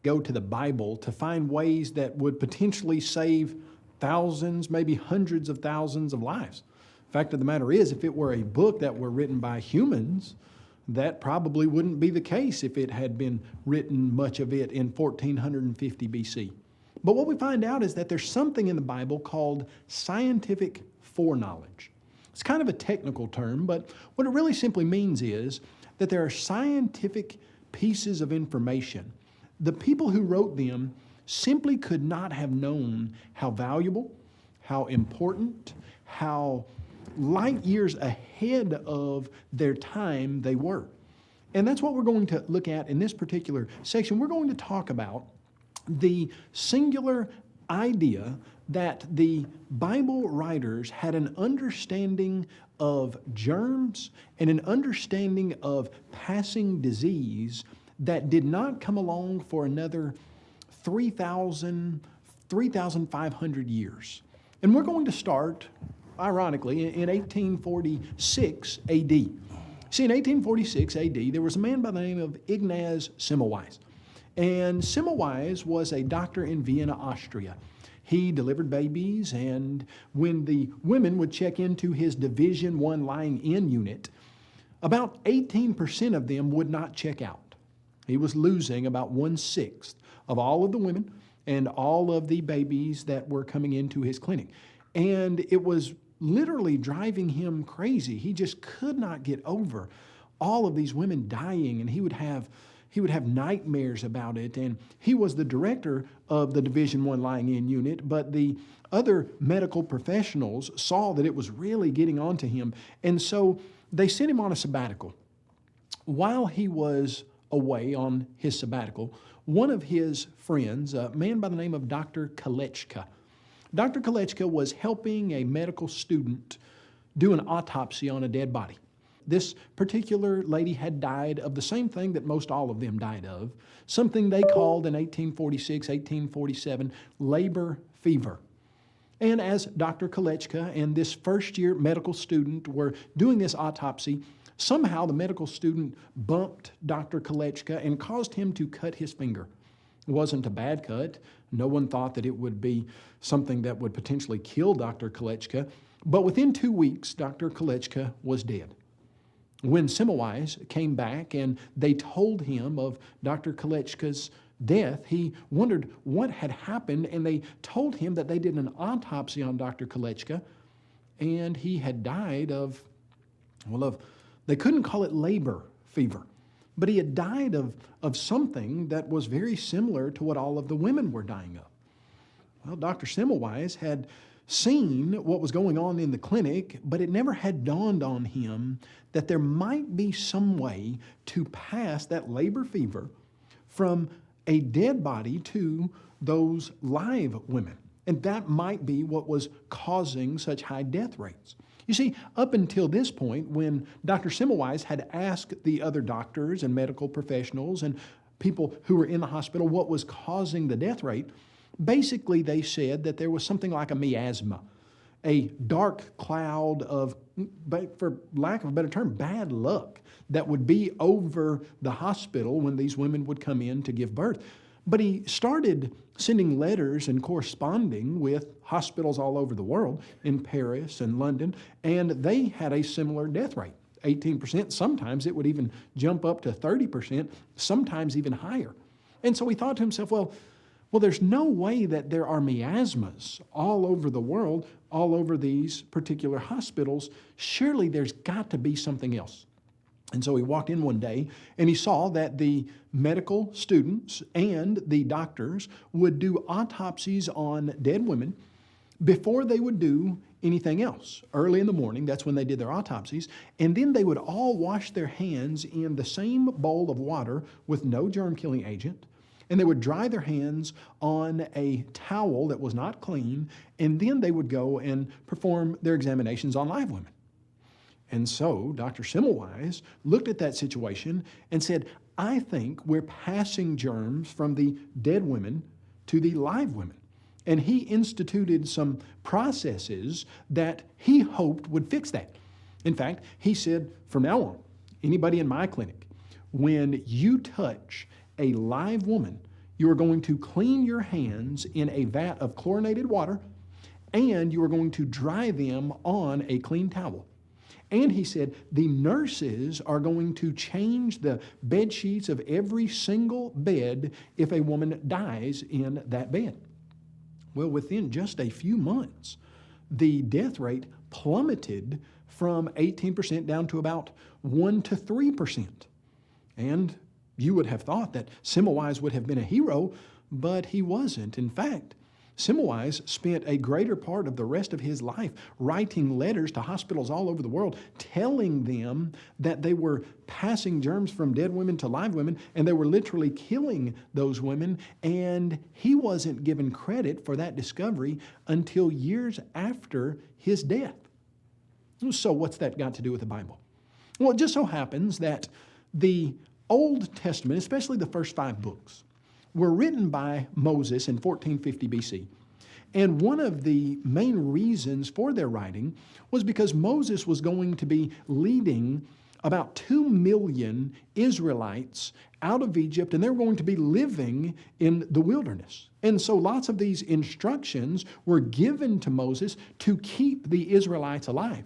Go to the Bible to find ways that would potentially save thousands, maybe hundreds of thousands of lives. Fact of the matter is, if it were a book that were written by humans, that probably wouldn't be the case if it had been written, much of it, in 1450 BC. But what we find out is that there's something in the Bible called scientific foreknowledge. It's kind of a technical term, but what it really simply means is that there are scientific pieces of information. The people who wrote them simply could not have known how valuable, how important, how light years ahead of their time they were. And that's what we're going to look at in this particular section. We're going to talk about the singular idea that the Bible writers had an understanding of germs and an understanding of passing disease that did not come along for another 3,500 years. And we're going to start, ironically, in 1846 AD. See, in 1846 AD, there was a man by the name of Ignaz Semmelweis. And Semmelweis was a doctor in Vienna, Austria. He delivered babies, and when the women would check into his Division I lying-in unit, about 18% of them would not check out. He was losing about 1/6 of all of the women and all of the babies that were coming into his clinic. And it was literally driving him crazy. He just could not get over all of these women dying, and he would have nightmares about it. And he was the director of the Division I lying-in unit, but the other medical professionals saw that it was really getting on to him. And so they sent him on a sabbatical. While he was away on his sabbatical, one of his friends, a man by the name of Dr. Kolechka. Dr. Kolechka was helping a medical student do an autopsy on a dead body. This particular lady had died of the same thing that most all of them died of, something they called in 1846, 1847, labor fever. And as Dr. Kolechka and this first-year medical student were doing this autopsy, somehow the medical student bumped Dr. Kolechka and caused him to cut his finger. It wasn't a bad cut. No one thought that it would be something that would potentially kill Dr. Kolechka. But within 2 weeks, Dr. Kolechka was dead. When Semmelweis came back and they told him of Dr. Kolechka's death, he wondered what had happened, and they told him that they did an autopsy on Dr. Kolechka, and he had died of they couldn't call it labor fever, but he had died of something that was very similar to what all of the women were dying of. Well, Dr. Semmelweis had seen what was going on in the clinic, but it never had dawned on him that there might be some way to pass that labor fever from a dead body to those live women. And that might be what was causing such high death rates. You see, up until this point, when Dr. Semmelweis had asked the other doctors and medical professionals and people who were in the hospital what was causing the death rate, basically they said that there was something like a miasma, a dark cloud of, for lack of a better term, bad luck that would be over the hospital when these women would come in to give birth. But he started sending letters and corresponding with hospitals all over the world, in Paris and London, and they had a similar death rate, 18%. Sometimes it would even jump up to 30%, sometimes even higher. And so he thought to himself, well, there's no way that there are miasmas all over the world, all over these particular hospitals. Surely there's got to be something else. And so he walked in one day and he saw that the medical students and the doctors would do autopsies on dead women before they would do anything else. Early in the morning, that's when they did their autopsies, and then they would all wash their hands in the same bowl of water with no germ-killing agent, and they would dry their hands on a towel that was not clean, and then they would go and perform their examinations on live women. And so Dr. Semmelweis looked at that situation and said, I think we're passing germs from the dead women to the live women. And he instituted some processes that he hoped would fix that. In fact, he said, from now on, anybody in my clinic, when you touch a live woman, you are going to clean your hands in a vat of chlorinated water, and you are going to dry them on a clean towel. And he said, the nurses are going to change the bed sheets of every single bed if a woman dies in that bed. Well, within just a few months, the death rate plummeted from 18% down to about 1 to 3%. And you would have thought that Semmelweis would have been a hero, but he wasn't. In fact, Semmelweis spent a greater part of the rest of his life writing letters to hospitals all over the world, telling them that they were passing germs from dead women to live women, and they were literally killing those women, and he wasn't given credit for that discovery until years after his death. So what's that got to do with the Bible? Well, it just so happens that the Old Testament, especially the first 5 books, were written by Moses in 1450 BC. And one of the main reasons for their writing was because Moses was going to be leading about 2 million Israelites out of Egypt, and they were going to be living in the wilderness. And so lots of these instructions were given to Moses to keep the Israelites alive.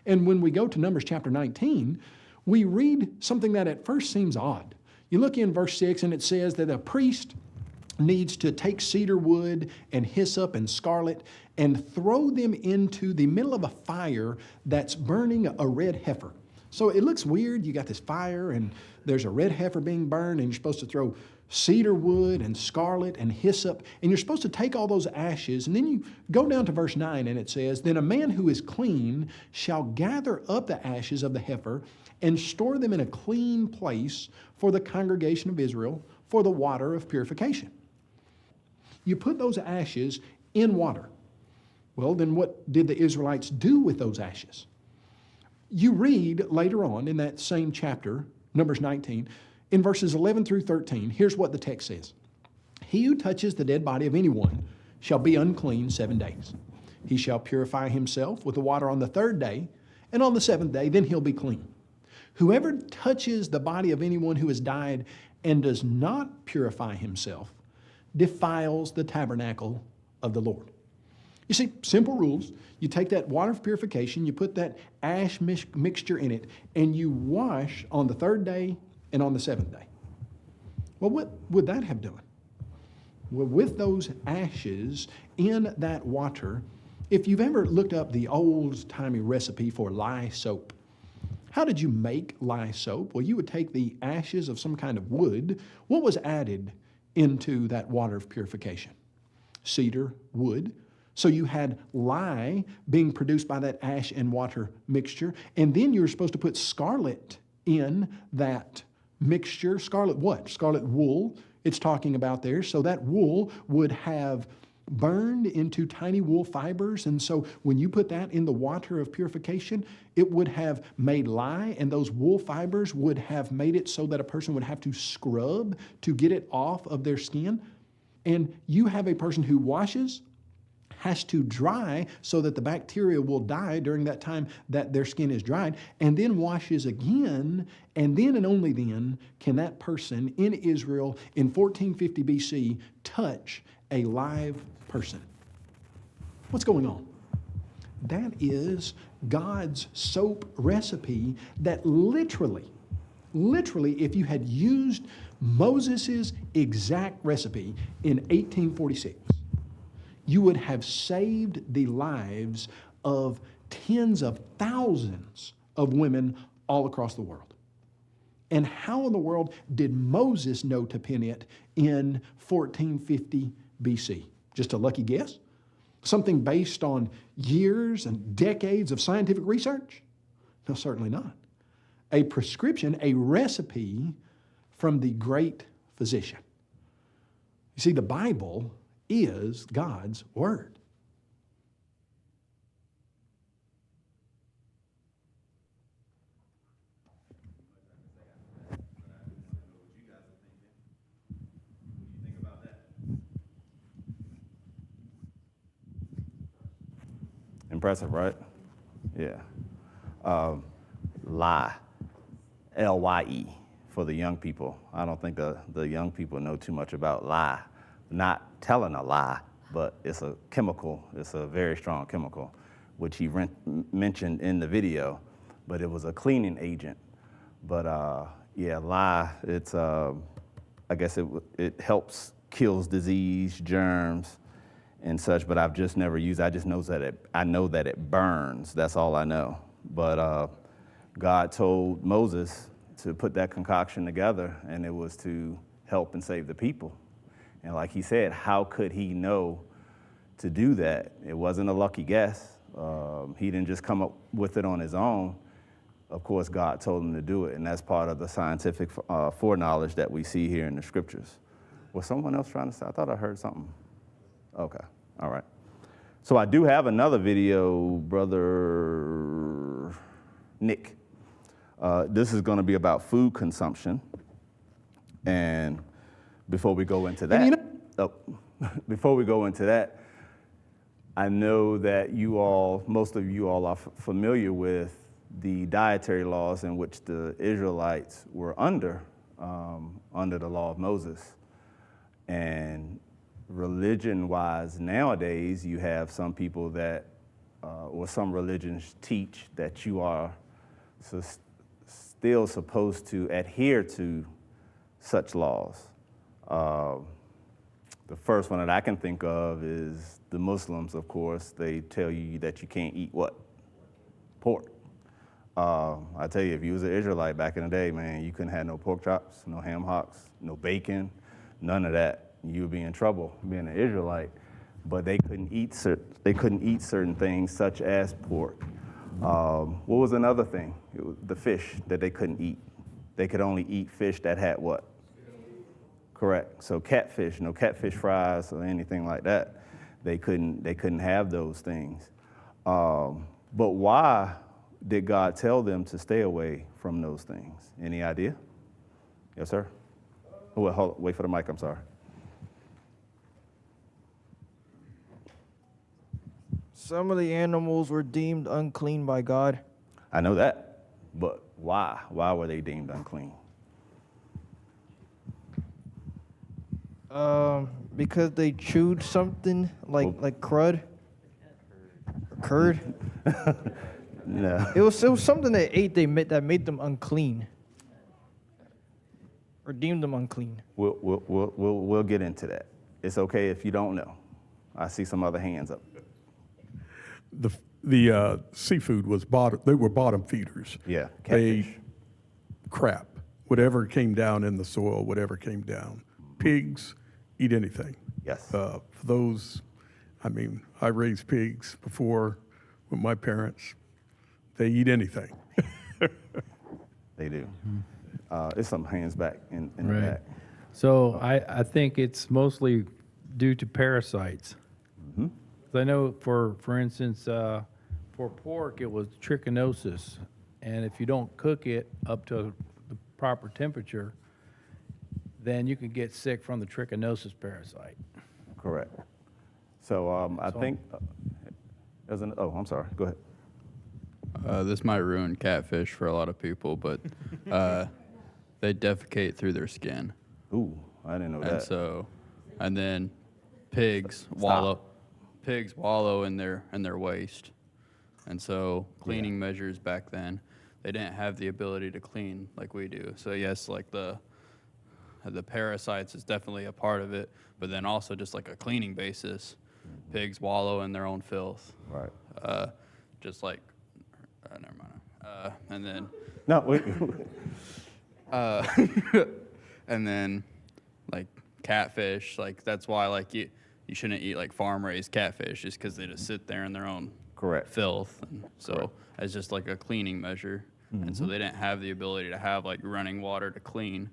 And when we go to Numbers chapter 19, we read something that at first seems odd. You look in verse 6 and it says that a priest needs to take cedar wood and hyssop and scarlet and throw them into the middle of a fire that's burning a red heifer. So it looks weird. You got this fire and there's a red heifer being burned, and you're supposed to throw cedar wood and scarlet and hyssop, and you're supposed to take all those ashes, and then you go down to verse 9 and it says, then a man who is clean shall gather up the ashes of the heifer and store them in a clean place for the congregation of Israel for the water of purification. You put those ashes in water. Well, then what did the Israelites do with those ashes? You read later on in that same chapter, Numbers 19, in verses 11 through 13, here's what the text says. He who touches the dead body of anyone shall be unclean 7 days. He shall purify himself with the water on the 3rd day, and on the 7th day, then he'll be clean. Whoever touches the body of anyone who has died and does not purify himself defiles the tabernacle of the Lord. You see, simple rules. You take that water of purification, you put that ash mixture in it, and you wash on the 3rd day and on the 7th day. Well, what would that have done? Well, with those ashes in that water, if you've ever looked up the old-timey recipe for lye soap, how did you make lye soap? Well, you would take the ashes of some kind of wood. What was added into that water of purification? Cedar wood. So you had lye being produced by that ash and water mixture, and then you were supposed to put scarlet in that mixture. Scarlet what? Scarlet wool it's talking about there. So that wool would have burned into tiny wool fibers, and so when you put that in the water of purification, it would have made lye, and those wool fibers would have made it so that a person would have to scrub to get it off of their skin. And you have a person who washes, has to dry so that the bacteria will die during that time that their skin is dried, and then washes again, and then and only then can that person in Israel in 1450 BC touch a live person. What's going on? That is God's soap recipe that literally Literally, if you had used Moses' exact recipe in 1846, you would have saved the lives of tens of thousands of women all across the world. And how in the world did Moses know to pen it in 1450 BC? Just a lucky guess? Something based on years and decades of scientific research? No, certainly not. A prescription, a recipe from the great physician. You see, the Bible is God's Word. Impressive, right? Yeah. Lie. L-Y-E for the young people. I don't think the young people know too much about lie. Not telling a lie, but it's a chemical. It's a very strong chemical, which he mentioned in the video, but it was a cleaning agent. But yeah, lie, it's, I guess it helps, kills disease, germs, and such, but I've just never used it. I just know that it burns. That's all I know. But God told Moses to put that concoction together, and it was to help and save the people. And like he said, how could he know to do that? It wasn't a lucky guess. He didn't just come up with it on his own. Of course, God told him to do it, and that's part of the scientific foreknowledge that we see here in the scriptures. Was someone else trying to say? I thought I heard something. Okay, all right. So I do have another video, Brother Nick. This is going to be about food consumption. And before we go into that, before we go into that, I know that most of you all are familiar with the dietary laws in which the Israelites were under the law of Moses. And religion-wise, nowadays, you have some people that, or some religions teach that you are still supposed to adhere to such laws. The first one that I can think of is the Muslims, of course. They tell you that you can't eat what? Pork. I tell you, if you was an Israelite back in the day, man, you couldn't have no pork chops, no ham hocks, no bacon, none of that. You would be in trouble being an Israelite. But they couldn't eat certain things such as pork. What was another thing? It was the fish that they couldn't eat. They could only eat fish that had what? Correct. So catfish, no catfish fries or anything like that. They couldn't have those things. But why did God tell them to stay away from those things? Any idea? Yes, sir. Oh, wait for the mic. I'm sorry. Some of the animals were deemed unclean by God. I know that, but why? Why were they deemed unclean? Because they chewed something like crud, curd. No. It was something they ate that made them unclean, or deemed them unclean. We'll get into that. It's okay if you don't know. I see some other hands up. The seafood was they were bottom feeders. Yeah, catfish. Crap, whatever came down in the soil, whatever came down. Pigs eat anything. Yes. For those, I mean, I raised pigs before with my parents. They eat anything. They do. There's some hands back in the Right. back. So I think it's mostly due to parasites. Mm-hmm. I know, for instance, for pork, it was trichinosis. And if you don't cook it up to the proper temperature, then you can get sick from the trichinosis parasite. Correct. So I think, I'm sorry, go ahead. This might ruin catfish for a lot of people, but they defecate through their skin. Ooh, I didn't know that. And then pigs wallow in their waste. And so cleaning measures back then they didn't have the ability to clean like we do. So yes, like the parasites is definitely a part of it, but then also just like a cleaning basis, pigs wallow in their own filth. Right. Just like, never mind. And then No, wait. and then like catfish, like that's why like you shouldn't eat like farm raised catfish just because they just sit there in their own Correct. filth. And so as just like a cleaning measure. And so they didn't have the ability to have like running water to clean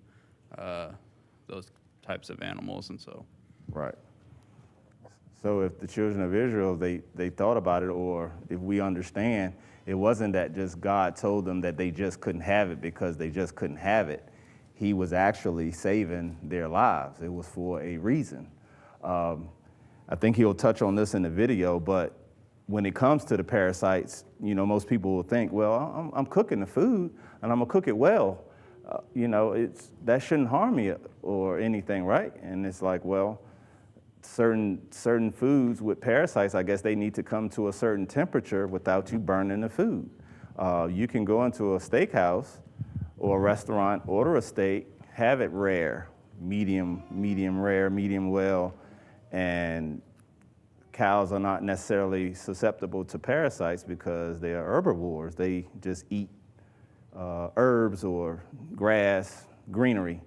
those types of animals. And so. Right. So if the children of Israel, they thought about it, or if we understand, it wasn't that just God told them that they just couldn't have it because they just couldn't have it. He was actually saving their lives. It was for a reason. I think he'll touch on this in the video, but when it comes to the parasites, you know, most people will think, well, I'm cooking the food and I'm gonna cook it well. You know, that shouldn't harm me or anything, right? And it's like, well, certain foods with parasites, I guess they need to come to a certain temperature without you burning the food. You can go into a steakhouse or a restaurant, order a steak, have it rare, medium rare, medium well, and cows are not necessarily susceptible to parasites because they are herbivores. They just eat herbs or grass, greenery.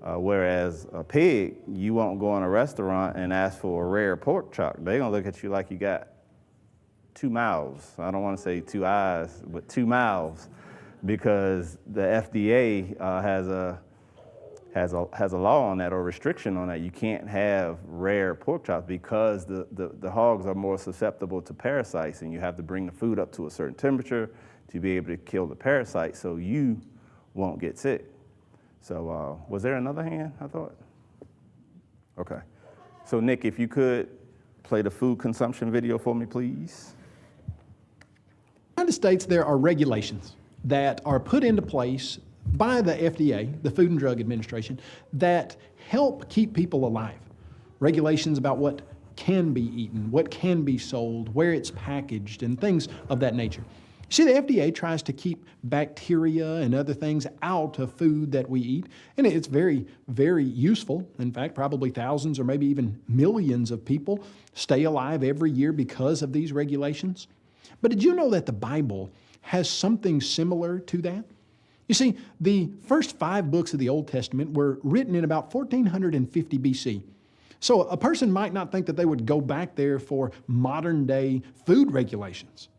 Whereas a pig, you won't go in a restaurant and ask for a rare pork chop. They're gonna look at you like you got two mouths. I don't wanna say two eyes, but two mouths, because the FDA has a law on that, or restriction on that. You can't have rare pork chops because the hogs are more susceptible to parasites, and you have to bring the food up to a certain temperature to be able to kill the parasite so you won't get sick. So was there another hand, I thought? Okay. So Nick, if you could play the food consumption video for me, please. In the United States, there are regulations that are put into place by the FDA, the Food and Drug Administration, that help keep people alive. Regulations about what can be eaten, what can be sold, where it's packaged, and things of that nature. See, the FDA tries to keep bacteria and other things out of food that we eat, and it's very, very useful. In fact, probably thousands or maybe even millions of people stay alive every year because of these regulations. But did you know that the Bible has something similar to that? You see, the first 5 books of the Old Testament were written in about 1450 BC. So a person might not think that they would go back there for modern day food regulations.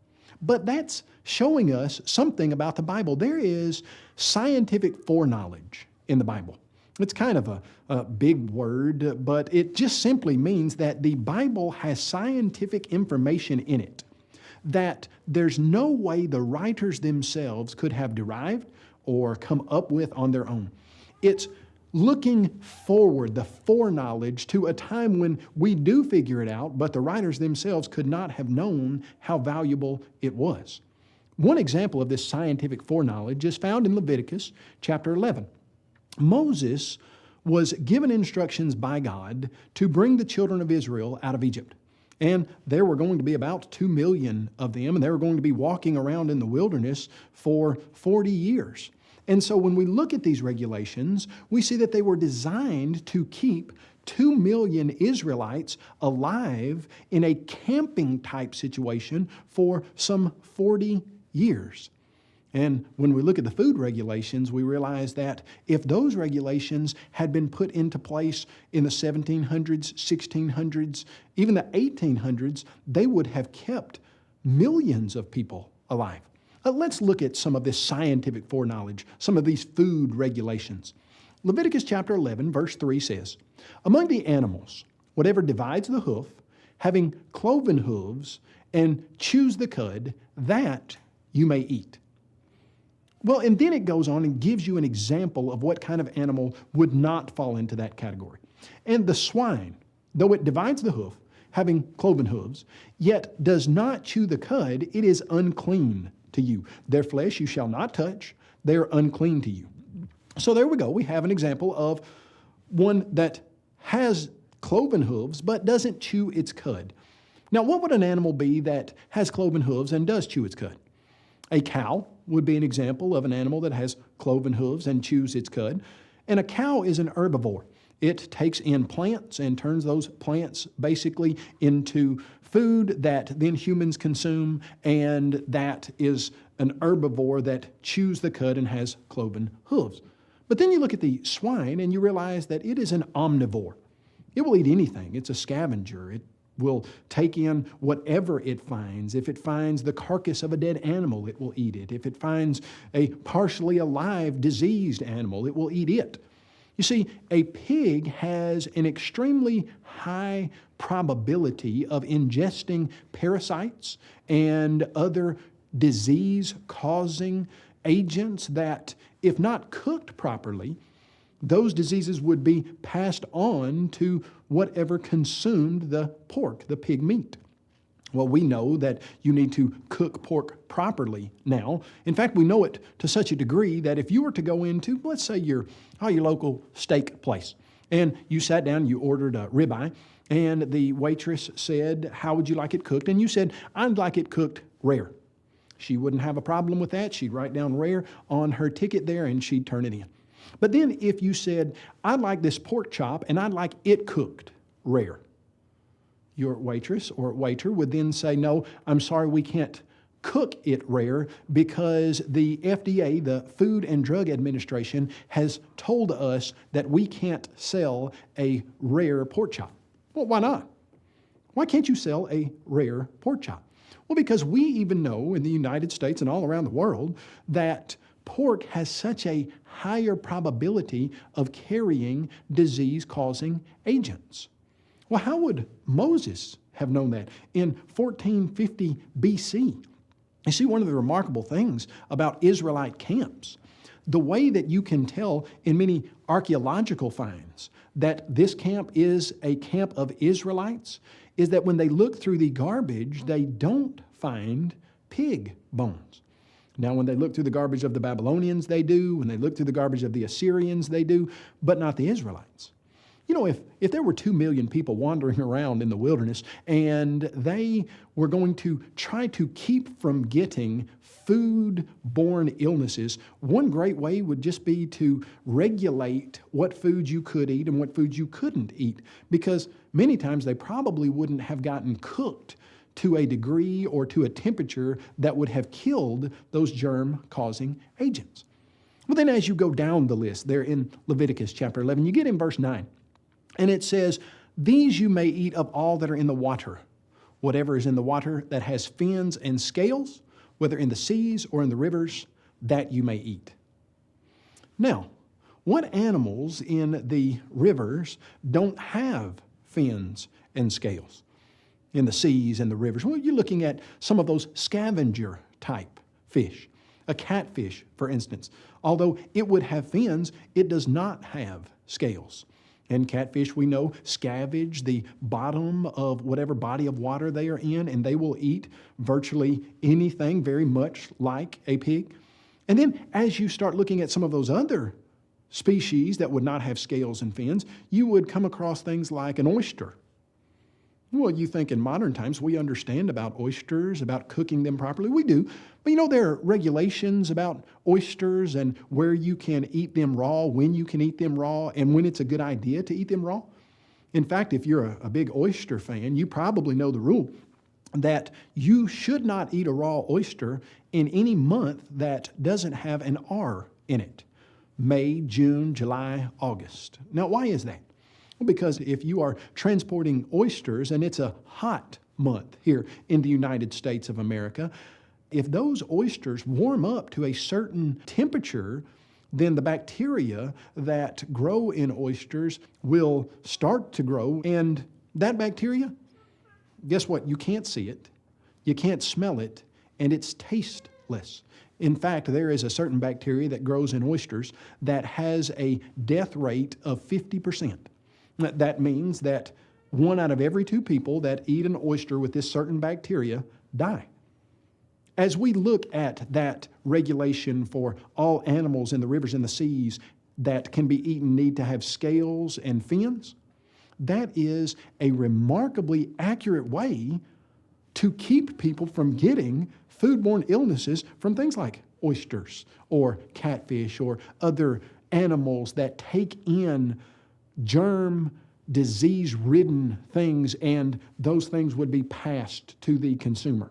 But that's showing us something about the Bible. There is scientific foreknowledge in the Bible. It's kind of a big word, but it just simply means that the Bible has scientific information in it that there's no way the writers themselves could have derived or come up with on their own. It's looking forward, the foreknowledge to a time when we do figure it out, but the writers themselves could not have known how valuable it was. One example of this scientific foreknowledge is found in Leviticus chapter 11. Moses was given instructions by God to bring the children of Israel out of Egypt. And there were going to be about 2 million of them, and they were going to be walking around in the wilderness for 40 years. And so when we look at these regulations, we see that they were designed to keep 2 million Israelites alive in a camping type situation for some 40 years. And when we look at the food regulations, we realize that if those regulations had been put into place in the 1700s, 1600s, even the 1800s, they would have kept millions of people alive. Let's look at some of this scientific foreknowledge, some of these food regulations. Leviticus chapter 11, verse 3 says, "Among the animals, whatever divides the hoof, having cloven hooves, and chews the cud, that you may eat." Well, and then it goes on and gives you an example of what kind of animal would not fall into that category. "And the swine, though it divides the hoof, having cloven hooves, yet does not chew the cud, it is unclean to you. Their flesh you shall not touch, they are unclean to you." So there we go. We have an example of one that has cloven hooves but doesn't chew its cud. Now, what would an animal be that has cloven hooves and does chew its cud? A cow would be an example of an animal that has cloven hooves and chews its cud. And a cow is an herbivore. It takes in plants and turns those plants basically into food that then humans consume, and that is an herbivore that chews the cud and has cloven hooves. But then you look at the swine and you realize that it is an omnivore. It will eat anything. It's a scavenger. It will take in whatever it finds. If it finds the carcass of a dead animal, it will eat it. If it finds a partially alive, diseased animal, it will eat it. You see, a pig has an extremely high probability of ingesting parasites and other disease-causing agents that, if not cooked properly, those diseases would be passed on to whatever consumed the pork, the pig meat. Well, we know that you need to cook pork properly now. In fact, we know it to such a degree that if you were to go into, let's say, your local steak place, and you sat down, you ordered a ribeye, and the waitress said, "How would you like it cooked?" And you said, "I'd like it cooked rare." She wouldn't have a problem with that. She'd write down rare on her ticket there, and she'd turn it in. But then if you said, "I'd like this pork chop, and I'd like it cooked rare," your waitress or waiter would then say, "No, I'm sorry, we can't cook it rare because the FDA, the Food and Drug Administration, has told us that we can't sell a rare pork chop." Well, why not? Why can't you sell a rare pork chop? Well, because we even know in the United States and all around the world that pork has such a higher probability of carrying disease-causing agents. Well, how would Moses have known that in 1450 BC? You see, one of the remarkable things about Israelite camps, the way that you can tell in many archaeological finds that this camp is a camp of Israelites, is that when they look through the garbage, they don't find pig bones. Now, when they look through the garbage of the Babylonians, they do. When they look through the garbage of the Assyrians, they do, but not the Israelites. You know, if there were 2 million people wandering around in the wilderness and they were going to try to keep from getting food-borne illnesses, one great way would just be to regulate what foods you could eat and what foods you couldn't eat, because many times they probably wouldn't have gotten cooked to a degree or to a temperature that would have killed those germ-causing agents. Well, then as you go down the list there in Leviticus chapter 11, you get in verse 9. And it says, "These you may eat of all that are in the water. Whatever is in the water that has fins and scales, whether in the seas or in the rivers, that you may eat." Now, what animals in the rivers don't have fins and scales? In the seas and the rivers? Well, you're looking at some of those scavenger type fish. A catfish, for instance. Although it would have fins, it does not have scales. And catfish, we know, scavenge the bottom of whatever body of water they are in, and they will eat virtually anything, very much like a pig. And then as you start looking at some of those other species that would not have scales and fins, you would come across things like an oyster. Well, you think in modern times we understand about oysters, about cooking them properly. We do. But you know, there are regulations about oysters and where you can eat them raw, when you can eat them raw, and when it's a good idea to eat them raw. In fact, if you're a big oyster fan, you probably know the rule that you should not eat a raw oyster in any month that doesn't have an R in it. May, June, July, August. Now, why is that? Because if you are transporting oysters, and it's a hot month here in the United States of America, if those oysters warm up to a certain temperature, then the bacteria that grow in oysters will start to grow. And that bacteria, guess what? You can't see it, you can't smell it, and it's tasteless. In fact, there is a certain bacteria that grows in oysters that has a death rate of 50%. That means that 1 out of every 2 people that eat an oyster with this certain bacteria die. As we look at that regulation for all animals in the rivers and the seas that can be eaten need to have scales and fins, that is a remarkably accurate way to keep people from getting foodborne illnesses from things like oysters or catfish or other animals that take in germ, disease-ridden things, and those things would be passed to the consumer.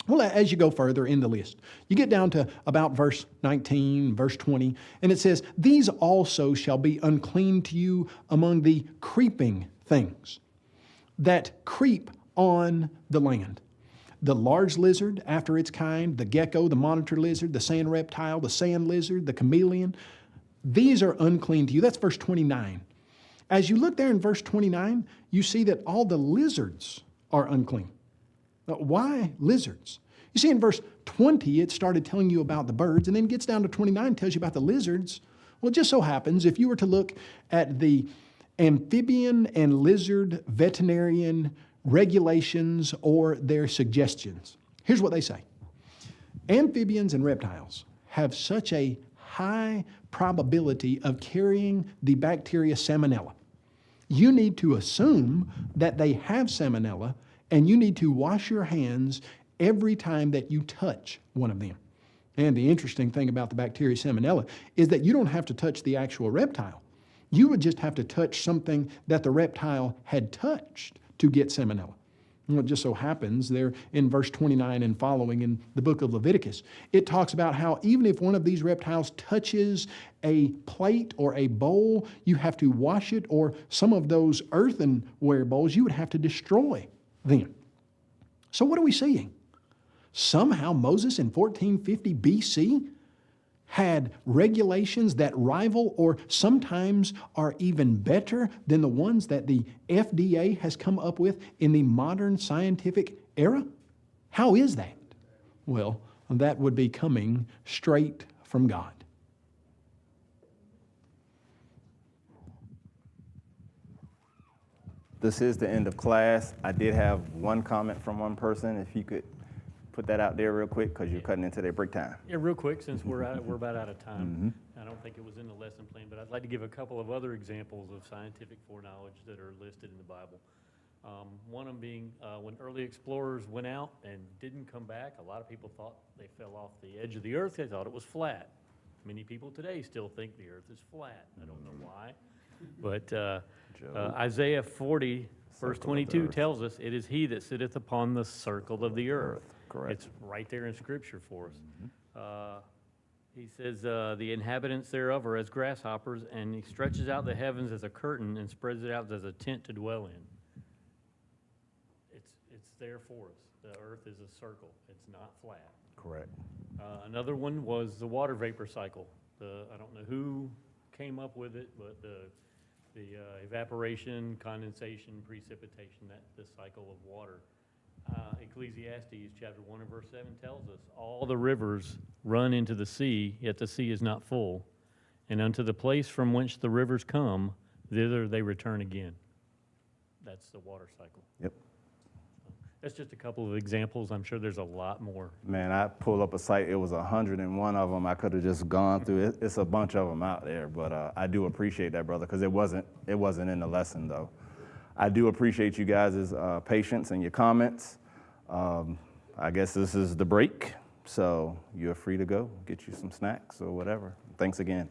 Well, as you go further in the list, you get down to about verse 19, verse 20, and it says, "These also shall be unclean to you among the creeping things that creep on the land. The large lizard after its kind, the gecko, the monitor lizard, the sand reptile, the sand lizard, the chameleon, these are unclean to you." That's verse 29. As you look there in verse 29, you see that all the lizards are unclean. Now, why lizards? You see, in verse 20, it started telling you about the birds, and then gets down to 29, tells you about the lizards. Well, it just so happens, if you were to look at the amphibian and lizard veterinarian regulations or their suggestions, here's what they say. Amphibians and reptiles have such a high probability of carrying the bacteria Salmonella. You need to assume that they have Salmonella, and you need to wash your hands every time that you touch one of them. And the interesting thing about the bacteria Salmonella is that you don't have to touch the actual reptile. You would just have to touch something that the reptile had touched to get Salmonella. Well, it just so happens there in verse 29 and following in the book of Leviticus, it talks about how even if one of these reptiles touches a plate or a bowl, you have to wash it, or some of those earthenware bowls, you would have to destroy them. So what are we seeing? Somehow Moses in 1450 BC had regulations that rival or sometimes are even better than the ones that the FDA has come up with in the modern scientific era? How is that? Well, that would be coming straight from God. This is the end of class. I did have one comment from one person. If you could put that out there real quick, because you're cutting into their break time. Yeah, real quick, since we're about out of time. I don't think it was in the lesson plan, but I'd like to give a couple of other examples of scientific foreknowledge that are listed in the Bible. One of them being when early explorers went out and didn't come back, a lot of people thought they fell off the edge of the earth. They thought it was flat. Many people today still think the earth is flat. I don't know why. But Isaiah 40, verse 22 tells us, "It is he that sitteth upon the circle of the earth." Correct. It's right there in Scripture for us. He says, "The inhabitants thereof are as grasshoppers, and he stretches out the heavens as a curtain and spreads it out as a tent to dwell in." It's there for us. The earth is a circle. It's not flat. Correct. Another one was the water vapor cycle. I don't know who came up with it, but the evaporation, condensation, precipitation, the cycle of water. Ecclesiastes chapter 1 and verse 7 tells us, "All the rivers run into the sea, yet the sea is not full. And unto the place from whence the rivers come, thither they return again." That's the water cycle. Yep. That's just a couple of examples. I'm sure there's a lot more. Man, I pulled up a site. It was 101 of them. I could have just gone through it. It's a bunch of them out there, but I do appreciate that, brother, because it wasn't in the lesson, though. I do appreciate you guys' patience and your comments. I guess this is the break, so you're free to go. Get you some snacks or whatever. Thanks again.